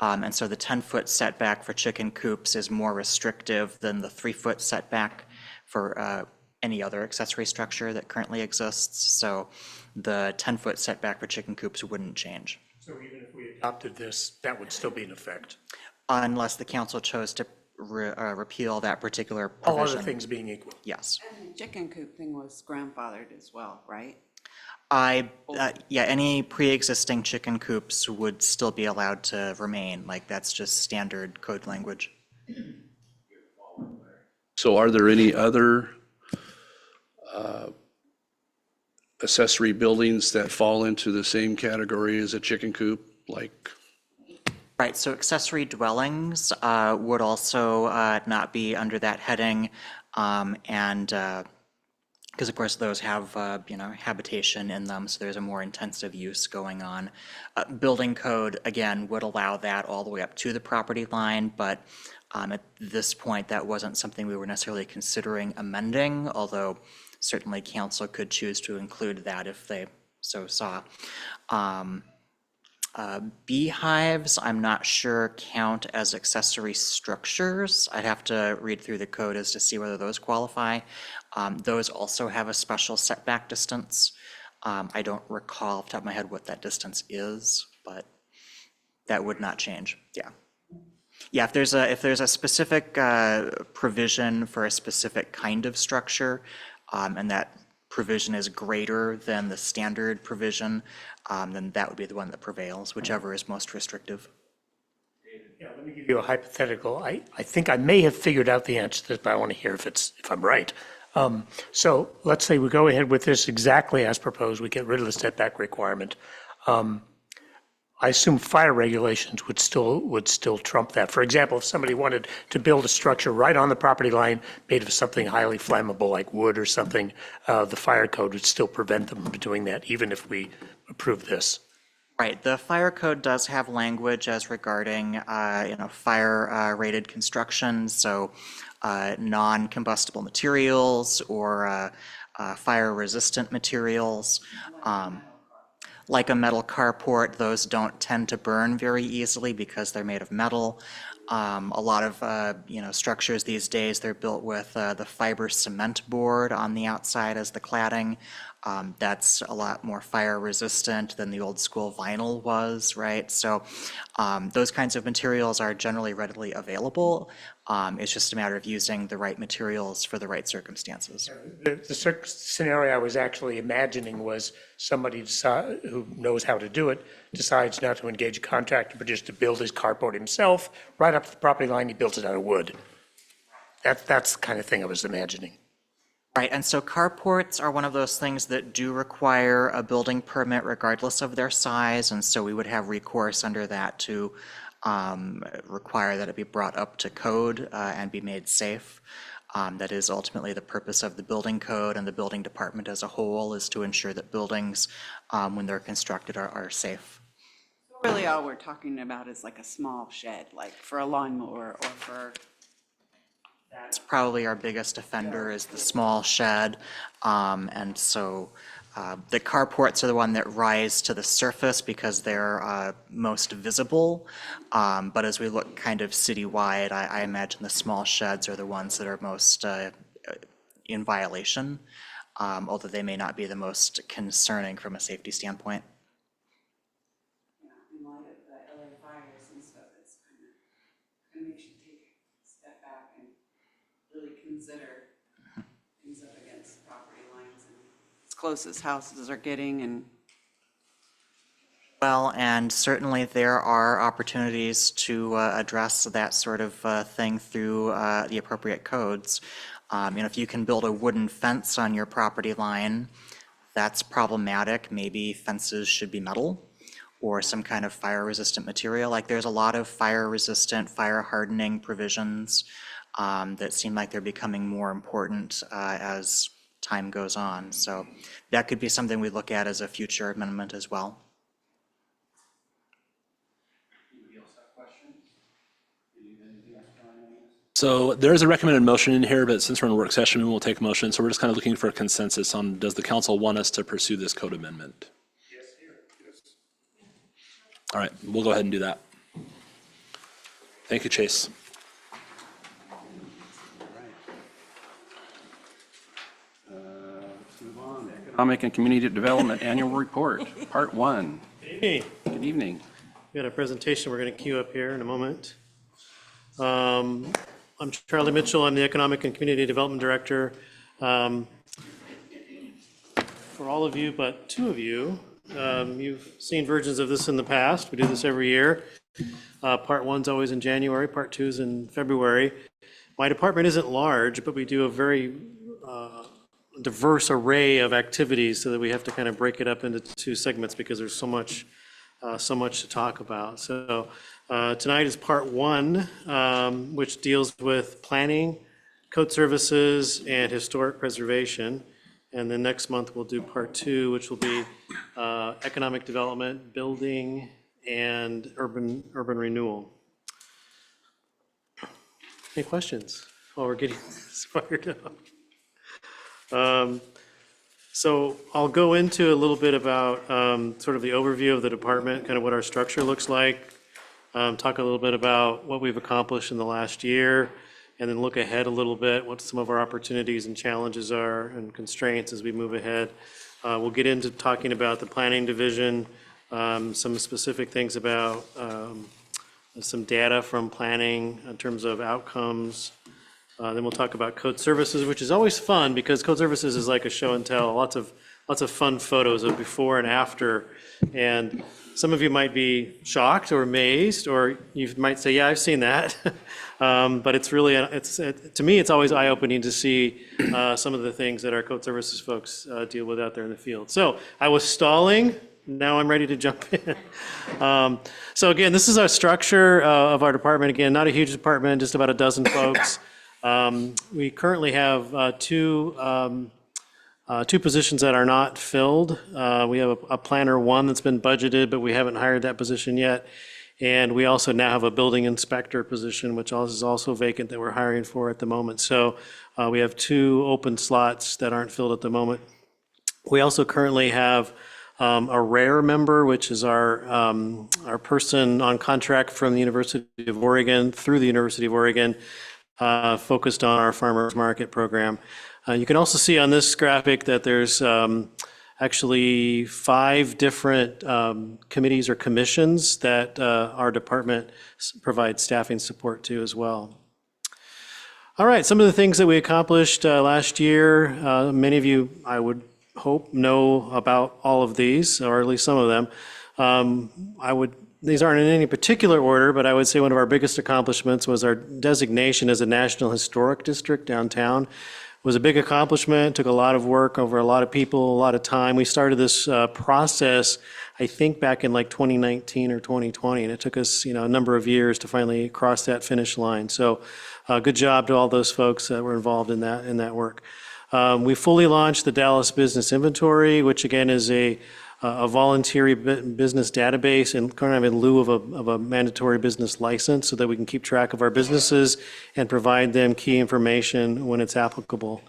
And so the 10-foot setback for chicken coops is more restrictive than the 3-foot setback for any other accessory structure that currently exists. So the 10-foot setback for chicken coops wouldn't change. So even if we adopted this, that would still be in effect? Unless the council chose to repeal that particular All provision. other things being equal? Yes. And the chicken coop thing was grandfathered as well, right? Yeah, any pre-existing chicken coops would still be allowed to remain, like that's just standard code language. So are there any other accessory buildings that fall into the same category as a chicken coop, like? Right, so accessory dwellings would also not be under that heading, and because of course those have habitation in them, so there's a more intensive use going on. Building code again would allow that all the way up to the property line, but at this point that wasn't something we were necessarily considering amending, although certainly council could choose to include that if they so saw. Beehives, I'm not sure count as accessory structures. I'd have to read through the code as to see whether those qualify. Those also have a special setback distance. I don't recall off the top of my head what that distance is, but that would not change. Yeah. Yeah, if there's a specific provision for a specific kind of structure, and that provision is greater than the standard provision, then that would be the one that prevails, whichever is most restrictive. Yeah, let me give you a hypothetical. I think I may have figured out the answer to this, but I want to hear if I'm right. So let's say we go ahead with this exactly as proposed. We get rid of the setback requirement. I assume fire regulations would still trump that. For example, if somebody wanted to build a structure right on the property line made of something highly flammable like wood or something, the fire code would still prevent them from doing that, even if we approve this. Right, the fire code does have language as regarding, fire rated construction, so non-combustible materials or fire resistant materials. Like a metal carport, those don't tend to burn very easily because they're made of metal. A lot of, structures these days, they're built with the fiber cement board on the outside as the cladding. That's a lot more fire resistant than the old school vinyl was, right? So those kinds of materials are generally readily available. It's just a matter of using the right materials for the right circumstances. The scenario I was actually imagining was somebody who knows how to do it decides not to engage a contractor, but just to build his carport himself, right up to the property line, he builds it out of wood. That's the kind of thing I was imagining. Right, and so carports are one of those things that do require a building permit regardless of their size, and so we would have recourse under that to require that it be brought up to code and be made safe. That is ultimately the purpose of the building code, and the building department as a whole is to ensure that buildings, when they're constructed, are safe. Really, all we're talking about is like a small shed, like for a lawnmower or for, That's probably our biggest offender is the small shed. And so the carports are the one that rise to the surface because they're most visible. But as we look kind of citywide, I imagine the small sheds are the ones that are most in violation, although they may not be the most concerning from a safety standpoint. in light of the LA fires and stuff, it's kind of makes you take a step back and really consider things up against property lines and as close as houses are getting and. Well, and certainly there are opportunities to address that sort of thing through the appropriate codes. If you can build a wooden fence on your property line, that's problematic. Maybe fences should be metal or some kind of fire-resistant material. Like there's a lot of fire-resistant, fire-hardening provisions that seem like they're becoming more important as time goes on. So that could be something we look at as a future amendment as well. So there is a recommended motion in here, but since we're in a work session, we won't take a motion. So we're just kind of looking for a consensus on, does the council want us to pursue this code amendment? Yes, yes. All right, we'll go ahead and do that. Thank you, Chase. Let's move on. Economic and Community Development Annual Report, Part 1. Hey, Good evening. we got a presentation we're going to queue up here in a moment. I'm Charlie Mitchell. I'm the Economic and Community Development Director. For all of you but two of you, you've seen versions of this in the past. We do this every year. Part 1's always in January, Part 2's in February. My department isn't large, but we do a very diverse array of activities so that we have to kind of break it up into two segments because there's so much to talk about. So tonight is part 1, which deals with planning, code services, and historic preservation. And then next month we'll do part 2, which will be economic development, building, and urban renewal. Any questions while we're getting this fired up? So I'll go into a little bit about sort of the overview of the department, kind of what our structure looks like, talk a little bit about what we've accomplished in the last year, and then look ahead a little bit, what some of our opportunities and challenges are and constraints as we move ahead. We'll get into talking about the planning division, some specific things about some data from planning in terms of outcomes. Then we'll talk about code services, which is always fun because code services is like a show and tell, lots of fun photos of before and after. And some of you might be shocked or amazed, or you might say, yeah, I've seen that. But it's really, to me, it's always eye-opening to see some of the things that our code services folks deal with out there in the field. So I was stalling. Now I'm ready to jump in. So again, this is our structure of our department. Again, not a huge department, just about a dozen folks. We currently have two positions that are not filled. We have a planner 1 that's been budgeted, but we haven't hired that position yet. And we also now have a building inspector position, which is also vacant that we're hiring for at the moment. So we have 2 open slots that aren't filled at the moment. We also currently have a RARE member, which is our person on contract from the University of Oregon, through the University of Oregon, focused on our farmers market program. You can also see on this graphic that there's actually 5 different committees or commissions that our department provides staffing support to as well. All right, some of the things that we accomplished last year, many of you, I would hope, know about all of these, or at least some of them. These aren't in any particular order, but I would say one of our biggest accomplishments was our designation as a National Historic District downtown, was a big accomplishment, took a lot of work over a lot of people, a lot of time. We started this process, I think, back in like 2019 or 2020, and it took us, a number of years to finally cross that finish line. So good job to all those folks that were involved in that work. We fully launched the Dallas Business Inventory, which again is a voluntary business database and kind of in lieu of a mandatory business license so that we can keep track of our businesses and provide them key information when it's applicable.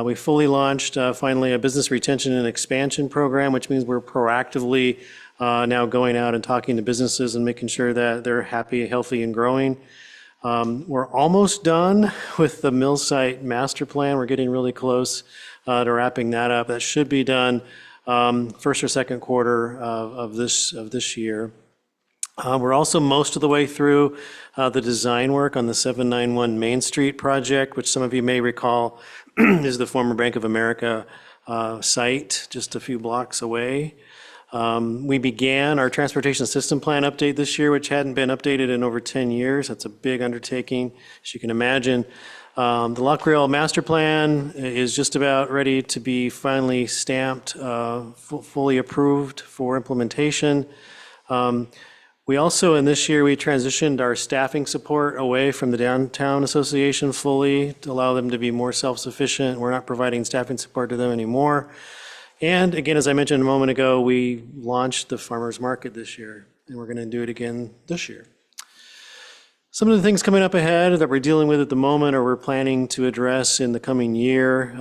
We fully launched finally a business retention and expansion program, which means we're proactively now going out and talking to businesses and making sure that they're happy, healthy, and growing. We're almost done with the mill site master plan. We're getting really close to wrapping that up. That should be done first or second quarter of this year. We're also most of the way through the design work on the 791 Main Street project, which some of you may recall is the former Bank of America site just a few blocks away. We began our transportation system plan update this year, which hadn't been updated in over 10 years. That's a big undertaking, as you can imagine. The Lock Rail Master Plan is just about ready to be finally stamped, fully approved for implementation. We also, in this year, we transitioned our staffing support away from the Downtown Association fully to allow them to be more self-sufficient. We're not providing staffing support to them anymore. And again, as I mentioned a moment ago, we launched the farmers market this year, and we're going to do it again this year. Some of the things coming up ahead that we're dealing with at the moment or we're planning to address in the coming year,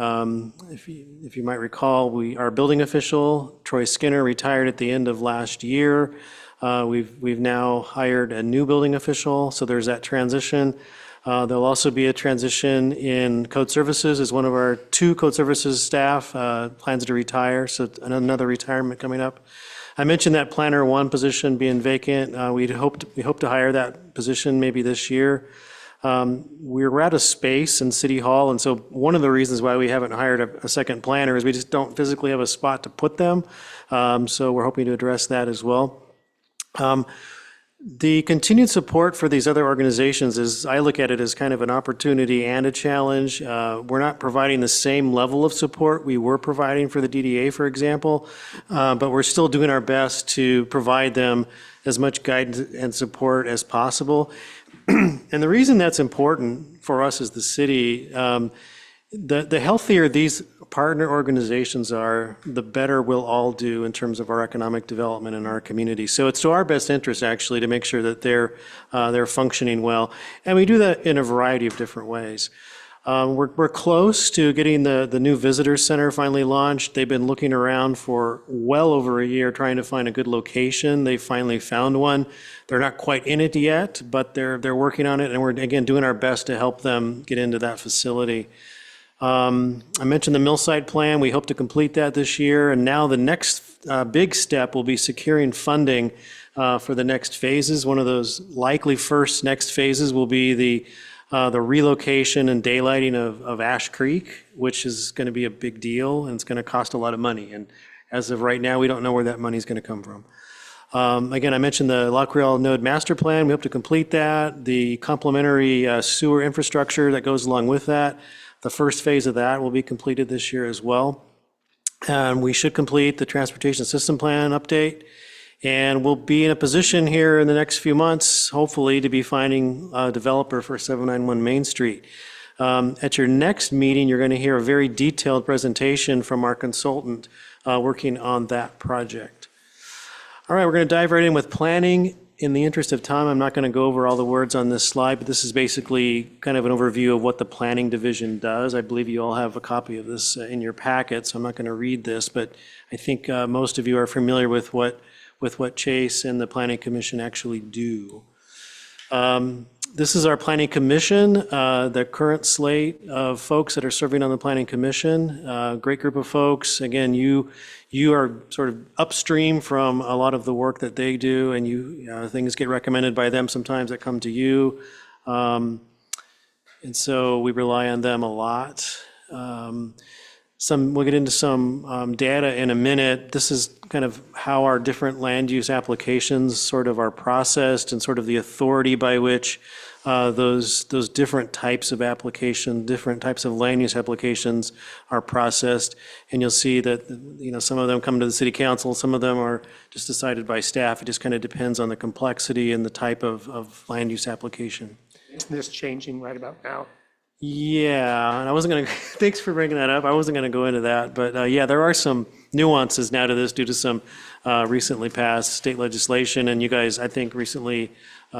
if you might recall, our building official, Troy Skinner, retired at the end of last year. We've now hired a new building official, so there's that transition. There'll also be a transition in code services as one of our 2 code services staff plans to retire, so another retirement coming up. I mentioned that planner 1 position being vacant. We hope to hire that position maybe this year. We're out of space in City Hall, and so one of the reasons why we haven't hired a second planner is we just don't physically have a spot to put them. So we're hoping to address that as well. The continued support for these other organizations is, I look at it as kind of an opportunity and a challenge. We're not providing the same level of support we were providing for the DDA, for example, but we're still doing our best to provide them as much guidance and support as possible. And the reason that's important for us as the city, the healthier these partner organizations are, the better we'll all do in terms of our economic development in our community. So it's to our best interest, actually, to make sure that they're functioning well. And we do that in a variety of different ways. We're close to getting the new visitor center finally launched. They've been looking around for well over a year trying to find a good location. They finally found one. They're not quite in it yet, but they're working on it, and we're, again, doing our best to help them get into that facility. I mentioned the Millside plan. We hope to complete that this year. And now the next big step will be securing funding for the next phases. One of those likely next phases will be the relocation and daylighting of Ash Creek, which is going to be a big deal, and it's going to cost a lot of money. And as of right now, we don't know where that money is going to come from. Again, I mentioned the Lock Rail Node Master Plan. We hope to complete that. The complementary sewer infrastructure that goes along with that. The first phase of that will be completed this year as well. And we should complete the transportation system plan update. And we'll be in a position here in the next few months, hopefully, to be finding a developer for 791 Main Street. At your next meeting, you're going to hear a very detailed presentation from our consultant working on that project. All right, we're going to dive right in with planning. In the interest of time, I'm not going to go over all the words on this slide, but this is basically kind of an overview of what the planning division does. I believe you all have a copy of this in your packet, so I'm not going to read this, but I think most of you are familiar with what Chase and the Planning Commission actually do. This is our Planning Commission, the current slate of folks that are serving on the Planning Commission. Great group of folks. Again, you are sort of upstream from a lot of the work that they do, and things get recommended by them sometimes that come to you. And so we rely on them a lot. we'll get into some data in a minute. This is kind of how our different land use applications sort of are processed and sort of the authority by which those different types of application, different types of land use applications are processed. And you'll see that, some of them come to the city council, some of them are just decided by staff. It just kind of depends on the complexity and the type of land use application. Isn't this changing right about now? Yeah, and I wasn't going to, thanks for bringing that up. I wasn't going to go into that, but yeah, there are some nuances now to this due to some recently passed state legislation, and you guys, I think, recently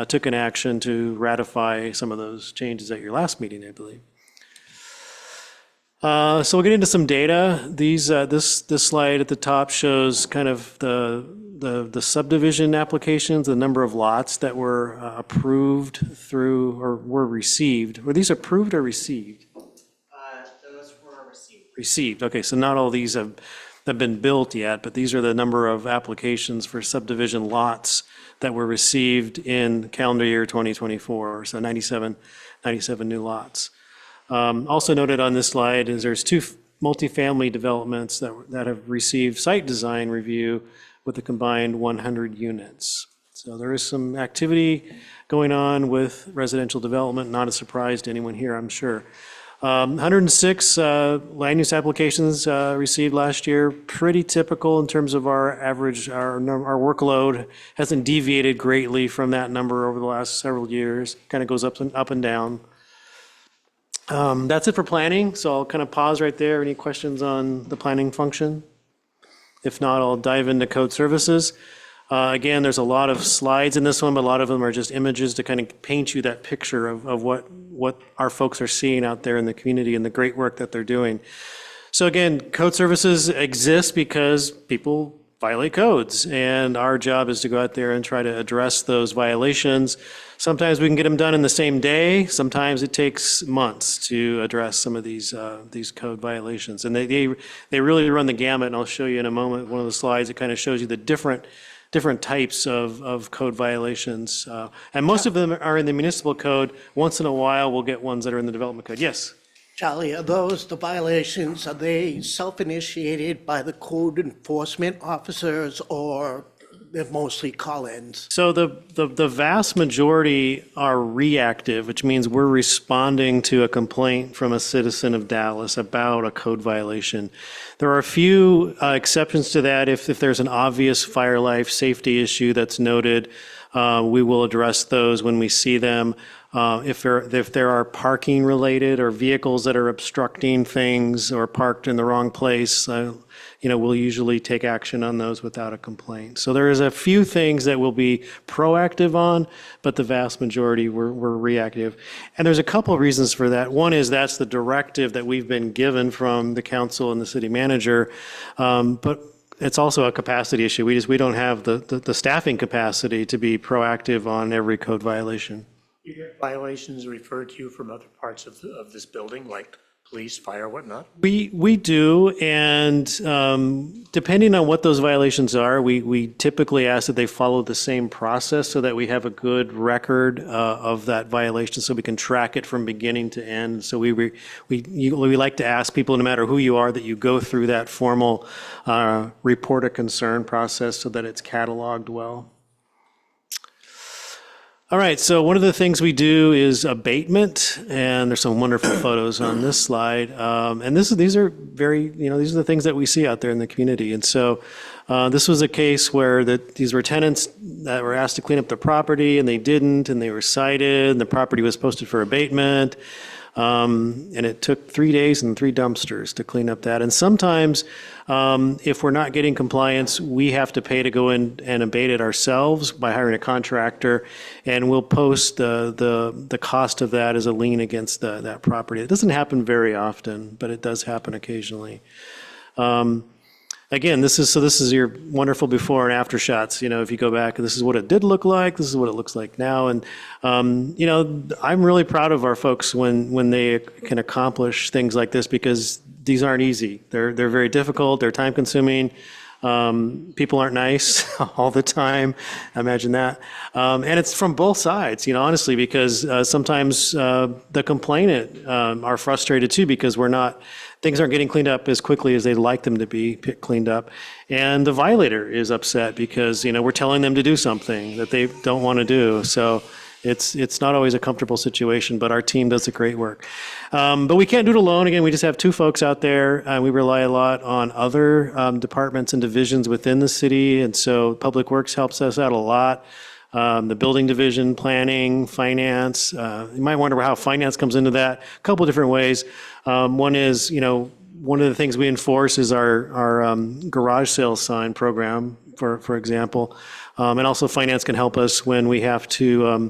took an action to ratify some of those changes at your last meeting, I believe. So we'll get into some data. This slide at the top shows kind of the subdivision applications, the number of lots that were approved through or were received. Were these approved or received? Those were received. Received. Okay, so not all these have been built yet, but these are the number of applications for subdivision lots that were received in calendar year 2024. So 97 new lots. Also noted on this slide is there's 2 multifamily developments that have received site design review with a combined 100 units. So there is some activity going on with residential development, not a surprise to anyone here, I'm sure. 106 land use applications received last year, pretty typical in terms of our average, our workload hasn't deviated greatly from that number over the last several years, kind of goes up and down. That's it for planning, so I'll kind of pause right there. Any questions on the planning function? If not, I'll dive into code services. Again, there's a lot of slides in this one, but a lot of them are just images to kind of paint you that picture of what our folks are seeing out there in the community and the great work that they're doing. So again, code services exist because people violate codes, and our job is to go out there and try to address those violations. Sometimes we can get them done in the same day. Sometimes it takes months to address some of these code violations. And they really run the gamut, and I'll show you in a moment one of the slides that kind of shows you the different types of code violations. And most of them are in the municipal code. Once in a while, we'll get ones that are in the development code. Yes? Charlie, are the violations, are they self-initiated by the code enforcement officers, or they're mostly call-ins? So the vast majority are reactive, which means we're responding to a complaint from a citizen of Dallas about a code violation. There are a few exceptions to that. If there's an obvious fire life safety issue that's noted, we will address those when we see them. If there are parking related or vehicles that are obstructing things or parked in the wrong place, we'll usually take action on those without a complaint. So there is a few things that we'll be proactive on, but the vast majority we're reactive. And there's a couple of reasons for that. One is that's the directive that we've been given from the council and the city manager, but it's also a capacity issue. We don't have the staffing capacity to be proactive on every code violation. You get violations referred to you from other parts of this building, like police, fire, whatnot? We do, and depending on what those violations are, we typically ask that they follow the same process so that we have a good record of that violation, so we can track it from beginning to end. So we like to ask people, no matter who you are, that you go through that formal report a concern process so that it's cataloged well. All right, so one of the things we do is abatement, and there's some wonderful photos on this slide. And these are these are the things that we see out there in the community. And so this was a case where these were tenants that were asked to clean up the property, and they didn't, and they were cited, and the property was posted for abatement. And it took 3 days and 3 dumpsters to clean up that. And sometimes, if we're not getting compliance, we have to pay to go in and abate it ourselves by hiring a contractor, and we'll post the cost of that as a lien against that property. It doesn't happen very often, but it does happen occasionally. Again, this is your wonderful before and after shots. If you go back, this is what it did look like. This is what it looks like now. And, I'm really proud of our folks when they can accomplish things like this, because these aren't easy. They're very difficult. They're time consuming. People aren't nice all the time. Imagine that. And it's from both sides, honestly, because sometimes the complainant are frustrated too because things aren't getting cleaned up as quickly as they'd like them to be cleaned up. And the violator is upset because, we're telling them to do something that they don't want to do. So it's not always a comfortable situation, but our team does a great work. But we can't do it alone. Again, we just have 2 folks out there. We rely a lot on other departments and divisions within the city. And so Public Works helps us out a lot. The building division, planning, finance. You might wonder how finance comes into that. A couple of different ways. One is, one of the things we enforce is our garage sales sign program, for example. And also finance can help us when we have to,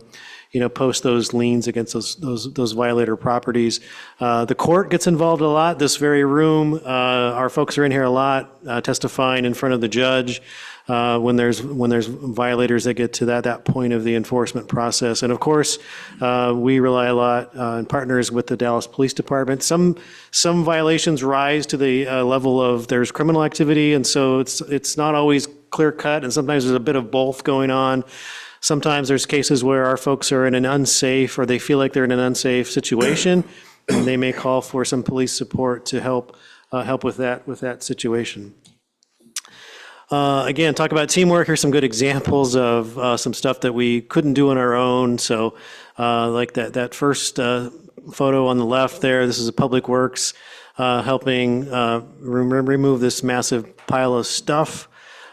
post those liens against those violator properties. The court gets involved a lot. This very room, our folks are in here a lot, testifying in front of the judge when there's violators that get to that point of the enforcement process. And of course, we rely a lot on partners with the Dallas Police Department. Some violations rise to the level of there's criminal activity, and so it's not always clear cut, and sometimes there's a bit of both going on. Sometimes there's cases where our folks are in an unsafe, or they feel like they're in an unsafe situation, and they may call for some police support to help with that situation. Again, talk about teamwork. Here's some good examples of some stuff that we couldn't do on our own. So like that first photo on the left there, this is a Public Works helping remove this massive pile of stuff.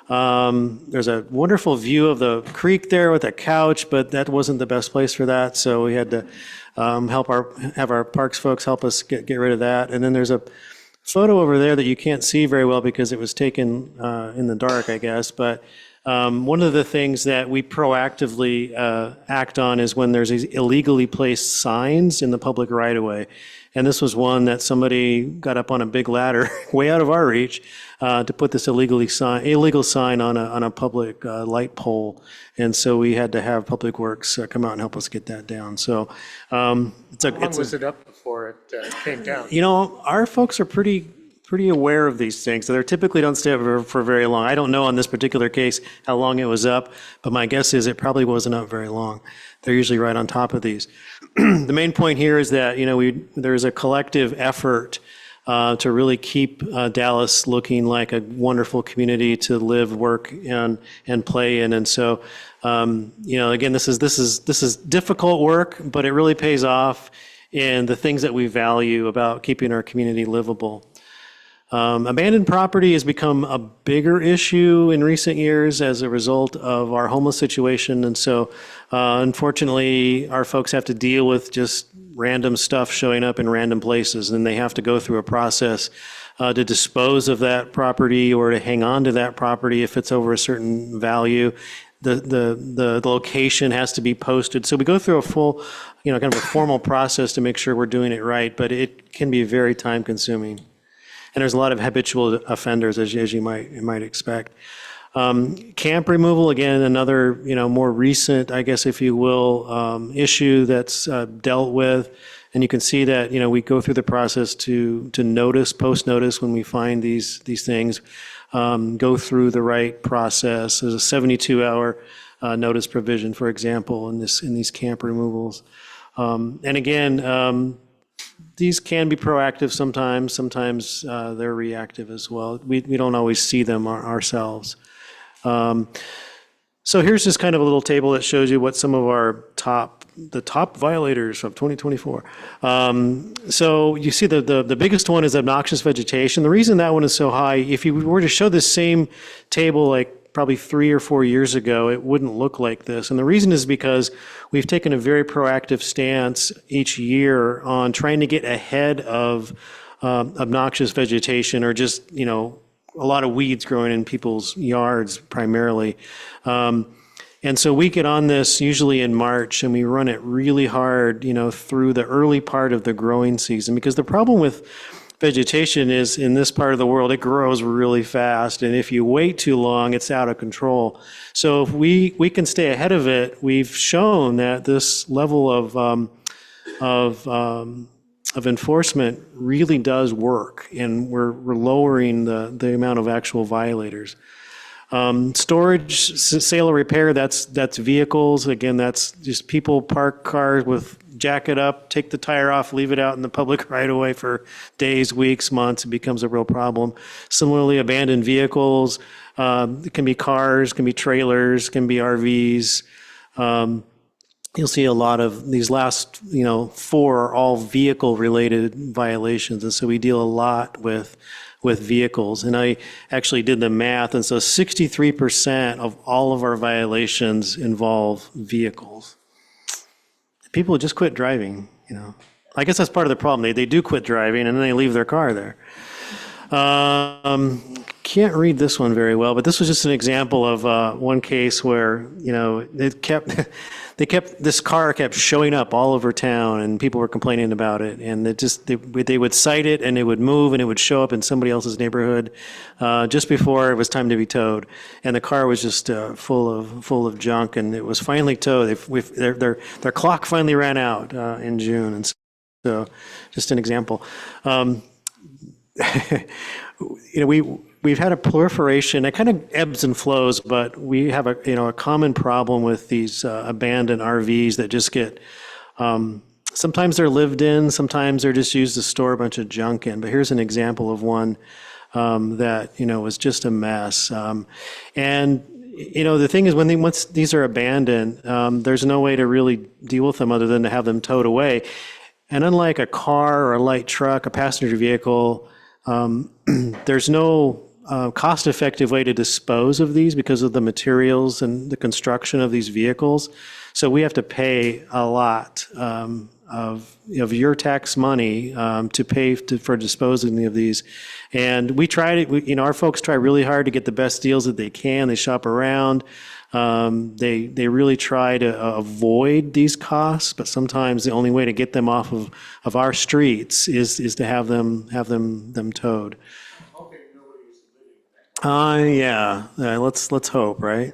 There's a wonderful view of the creek there with a couch, but that wasn't the best place for that. So we had to have our parks folks help us get rid of that. And then there's a photo over there that you can't see very well because it was taken in the dark, I guess. But one of the things that we proactively act on is when there's these illegally placed signs in the public right-of-way. And this was one that somebody got up on a big ladder way out of our reach to put this illegal sign on a public light pole. And so we had to have Public Works come out and help us get that down. So How long was it up before it came down? Our folks are pretty aware of these things. So they typically don't stay up for very long. I don't know on this particular case how long it was up, but my guess is it probably wasn't up very long. They're usually right on top of these. The main point here is that, there's a collective effort to really keep Dallas looking like a wonderful community to live, work, and play in. And so, again, this is difficult work, but it really pays off in the things that we value about keeping our community livable. Abandoned property has become a bigger issue in recent years as a result of our homeless situation. And so, unfortunately, our folks have to deal with just random stuff showing up in random places, and they have to go through a process to dispose of that property or to hang on to that property if it's over a certain value. The location has to be posted. So we go through a full, kind of a formal process to make sure we're doing it right, but it can be very time consuming. And there's a lot of habitual offenders, as you might expect. Camp removal, again, another more recent, I guess, if you will, issue that's dealt with. And you can see that we go through the process to post notice when we find these things, go through the right process. There's a 72-hour notice provision, for example, in these camp removals. And again. These can be proactive sometimes they're reactive as well. We don't always see them ourselves. So here's just kind of a little table that shows you what some of the top violators of 2024. So you see the biggest one is obnoxious vegetation. The reason that one is so high, if you were to show this same table like probably 3 or 4 years ago, it wouldn't look like this. And the reason is because we've taken a very proactive stance each year on trying to get ahead of obnoxious vegetation or just, a lot of weeds growing in people's yards primarily. And so we get on this usually in March and we run it really hard, through the early part of the growing season, because the problem with vegetation is in this part of the world, it grows really fast. And if you wait too long, it's out of control. So if we can stay ahead of it, we've shown that this level of enforcement really does work, and we're lowering the amount of actual violators. Storage, sale or repair, that's vehicles. Again, that's just people park cars with jack it up, take the tire off, leave it out in the public right of way for days, weeks, months. It becomes a real problem. Similarly, abandoned vehicles, it can be cars, can be trailers, can be RVs. You'll see a lot of these last, 4 are all vehicle-related violations, and so we deal a lot with vehicles. And I actually did the math, and so 63% of all of our violations involve vehicles. People just quit driving, I guess that's part of the problem. They do quit driving, and then they leave their car there. Can't read this one very well, but this was just an example of one case where, this car kept showing up all over town, and people were complaining about it, and they would cite it, and it would move, and it would show up in somebody else's neighborhood just before it was time to be towed, and the car was just full of junk, and it was finally towed. Their clock finally ran out in June, and so just an example. We've had a proliferation. It kind of ebbs and flows, but we have a common problem with these abandoned RVs that just get. Sometimes they're lived in, sometimes they're just used to store a bunch of junk in. But here's an example of one that was just a mess. And the thing is, once these are abandoned, there's no way to really deal with them other than to have them towed away. And unlike a car or a light truck, a passenger vehicle, there's no cost-effective way to dispose of these because of the materials and the construction of these vehicles. So we have to pay a lot of your tax money to pay for disposing of these. And we try to, our folks try really hard to get the best deals that they can. They shop around. They really try to avoid these costs, but sometimes the only way to get them off of our streets is to have them towed. Let's hope, right?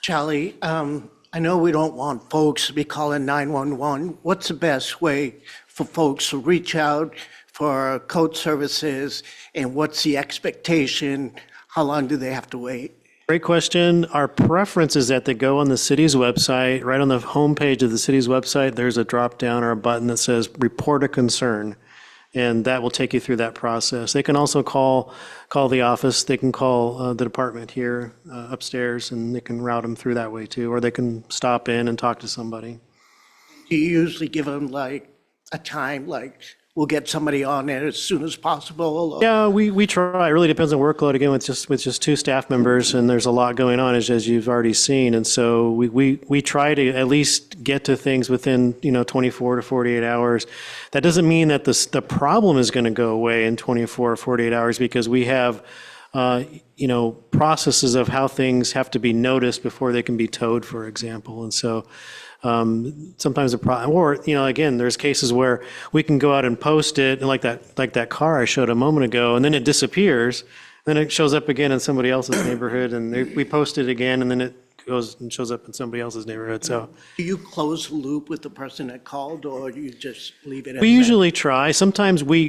Charlie, I know we don't want folks to be calling 911. What's the best way for folks to reach out for code services, and what's the expectation? How long do they have to wait? Great question. Our preference is that they go on the city's website. Right on the homepage of the city's website, there's a drop down or a button that says report a concern, and that will take you through that process. They can also call the office. They can call the department here upstairs, and they can route them through that way too, or they can stop in and talk to somebody. Do you usually give them like a time, like we'll get somebody on it as soon as possible? Or? Yeah, we try. It really depends on workload. Again, with just 2 staff members, and there's a lot going on as you've already seen. And so we try to at least get to things within 24 to 48 hours. That doesn't mean that the problem is going to go away in 24 or 48 hours, because we have processes of how things have to be noticed before they can be towed, for example. And so sometimes the problem, or again, there's cases where we can go out and post it, and like that car I showed a moment ago, and then it disappears, then it shows up again in somebody else's neighborhood, and we post it again, and then it goes and shows up in somebody else's neighborhood. So do you close the loop with the person that called, or do you just leave it at we that? usually try. Sometimes we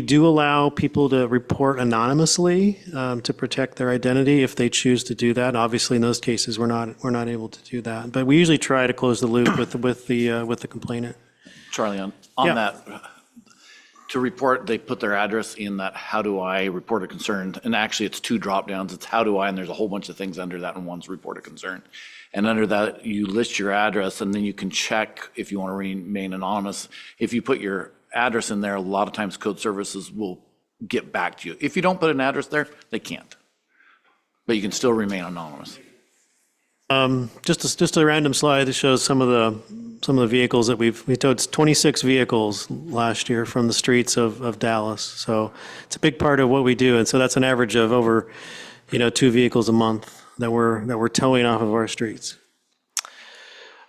do allow people to report anonymously to protect their identity if they choose to do that. Obviously, in those cases, we're not able to do that. But we usually try to close the loop with the complainant. Charlie, on Yeah. that, to report, they put their address in that, how do I report a concern? And actually, it's 2 drop downs. It's how do I, and there's a whole bunch of things under that, and one's report a concern. And under that, you list your address, and then you can check if you want to remain anonymous. If you put your address in there, a lot of times code services will get back to you. If you don't put an address there, they can't. But you can still remain anonymous. Just a random slide that shows some of the vehicles that we towed 26 vehicles last year from the streets of Dallas. So it's a big part of what we do, and so that's an average of over 2 vehicles a month that we're towing off of our streets.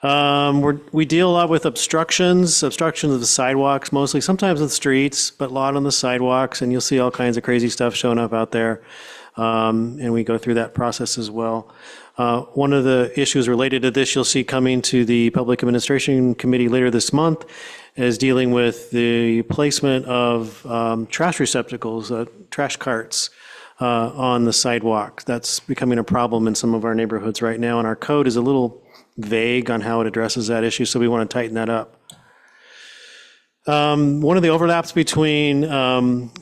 We deal a lot with obstructions of the sidewalks, mostly, sometimes in the streets, but a lot on the sidewalks, and you'll see all kinds of crazy stuff showing up out there. And we go through that process as well. One of the issues related to this you'll see coming to the Public Administration Committee later this month is dealing with the placement of trash receptacles, trash carts on the sidewalk. That's becoming a problem in some of our neighborhoods right now, and our code is a little vague on how it addresses that issue, so we want to tighten that up. One of the overlaps between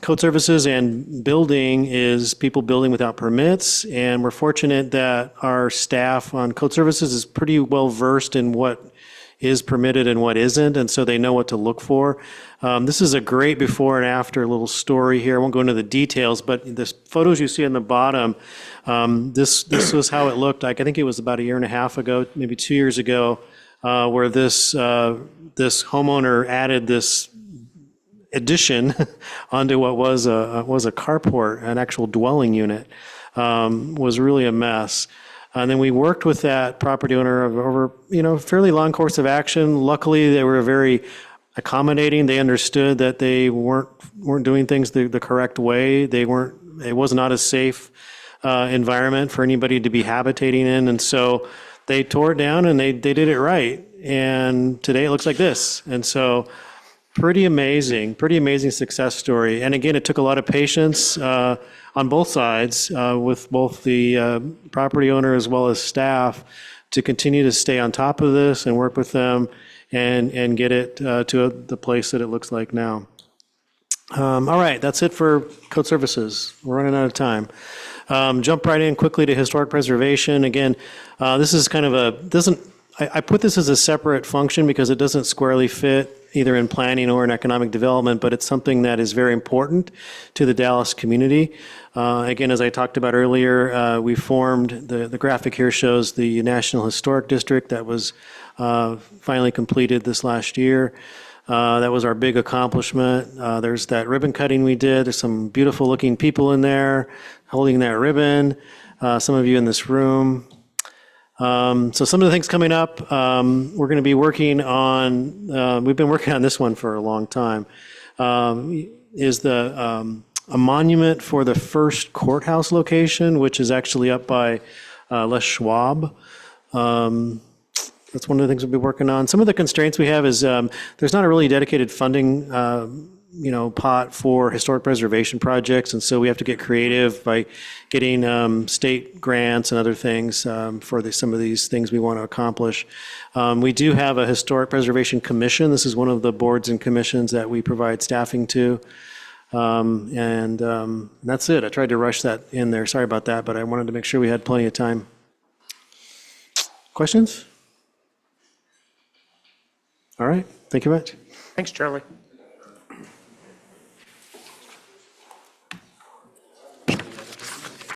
code services and building is people building without permits, and we're fortunate that our staff on code services is pretty well versed in what is permitted and what isn't, and so they know what to look for. This is a great before and after little story here. I won't go into the details, but the photos you see on the bottom, this was how it looked like. I think it was about a year and a half ago, maybe 2 years ago, where this homeowner added this addition onto what was a carport, an actual dwelling unit. Was really a mess. And then we worked with that property owner over, a fairly long course of action. Luckily, they were very accommodating. They understood that they weren't doing things the correct way. It was not a safe environment for anybody to be habitating in. And so they tore it down and they did it right. And today it looks like this. And so pretty amazing success story. And again, it took a lot of patience on both sides with both the property owner as well as staff to continue to stay on top of this and work with them and get it to the place that it looks like now. All right, that's it for code services. We're running out of time. Jump right in quickly to historic preservation. Again, this is kind of I put this as a separate function because it doesn't squarely fit either in planning or in economic development, but it's something that is very important to the Dallas community. Again, as I talked about earlier, we formed, the graphic here shows the National Historic District that was finally completed this last year. That was our big accomplishment. There's that ribbon cutting we did. There's some beautiful looking people in there holding that ribbon. Some of you in this room. So some of the things coming up, we're going to be working on, we've been working on this one for a long time, is a monument for the first courthouse location, which is actually up by Les Schwab. That's one of the things we'll be working on. Some of the constraints we have is there's not a really dedicated funding pot for historic preservation projects, and so we have to get creative by getting state grants and other things for some of these things we want to accomplish. We do have a historic preservation commission. This is one of the boards and commissions that we provide staffing to. And that's it. I tried to rush that in there. Sorry about that, but I wanted to make sure we had plenty of time. Questions? All right. Thank you much. Thanks, Charlie.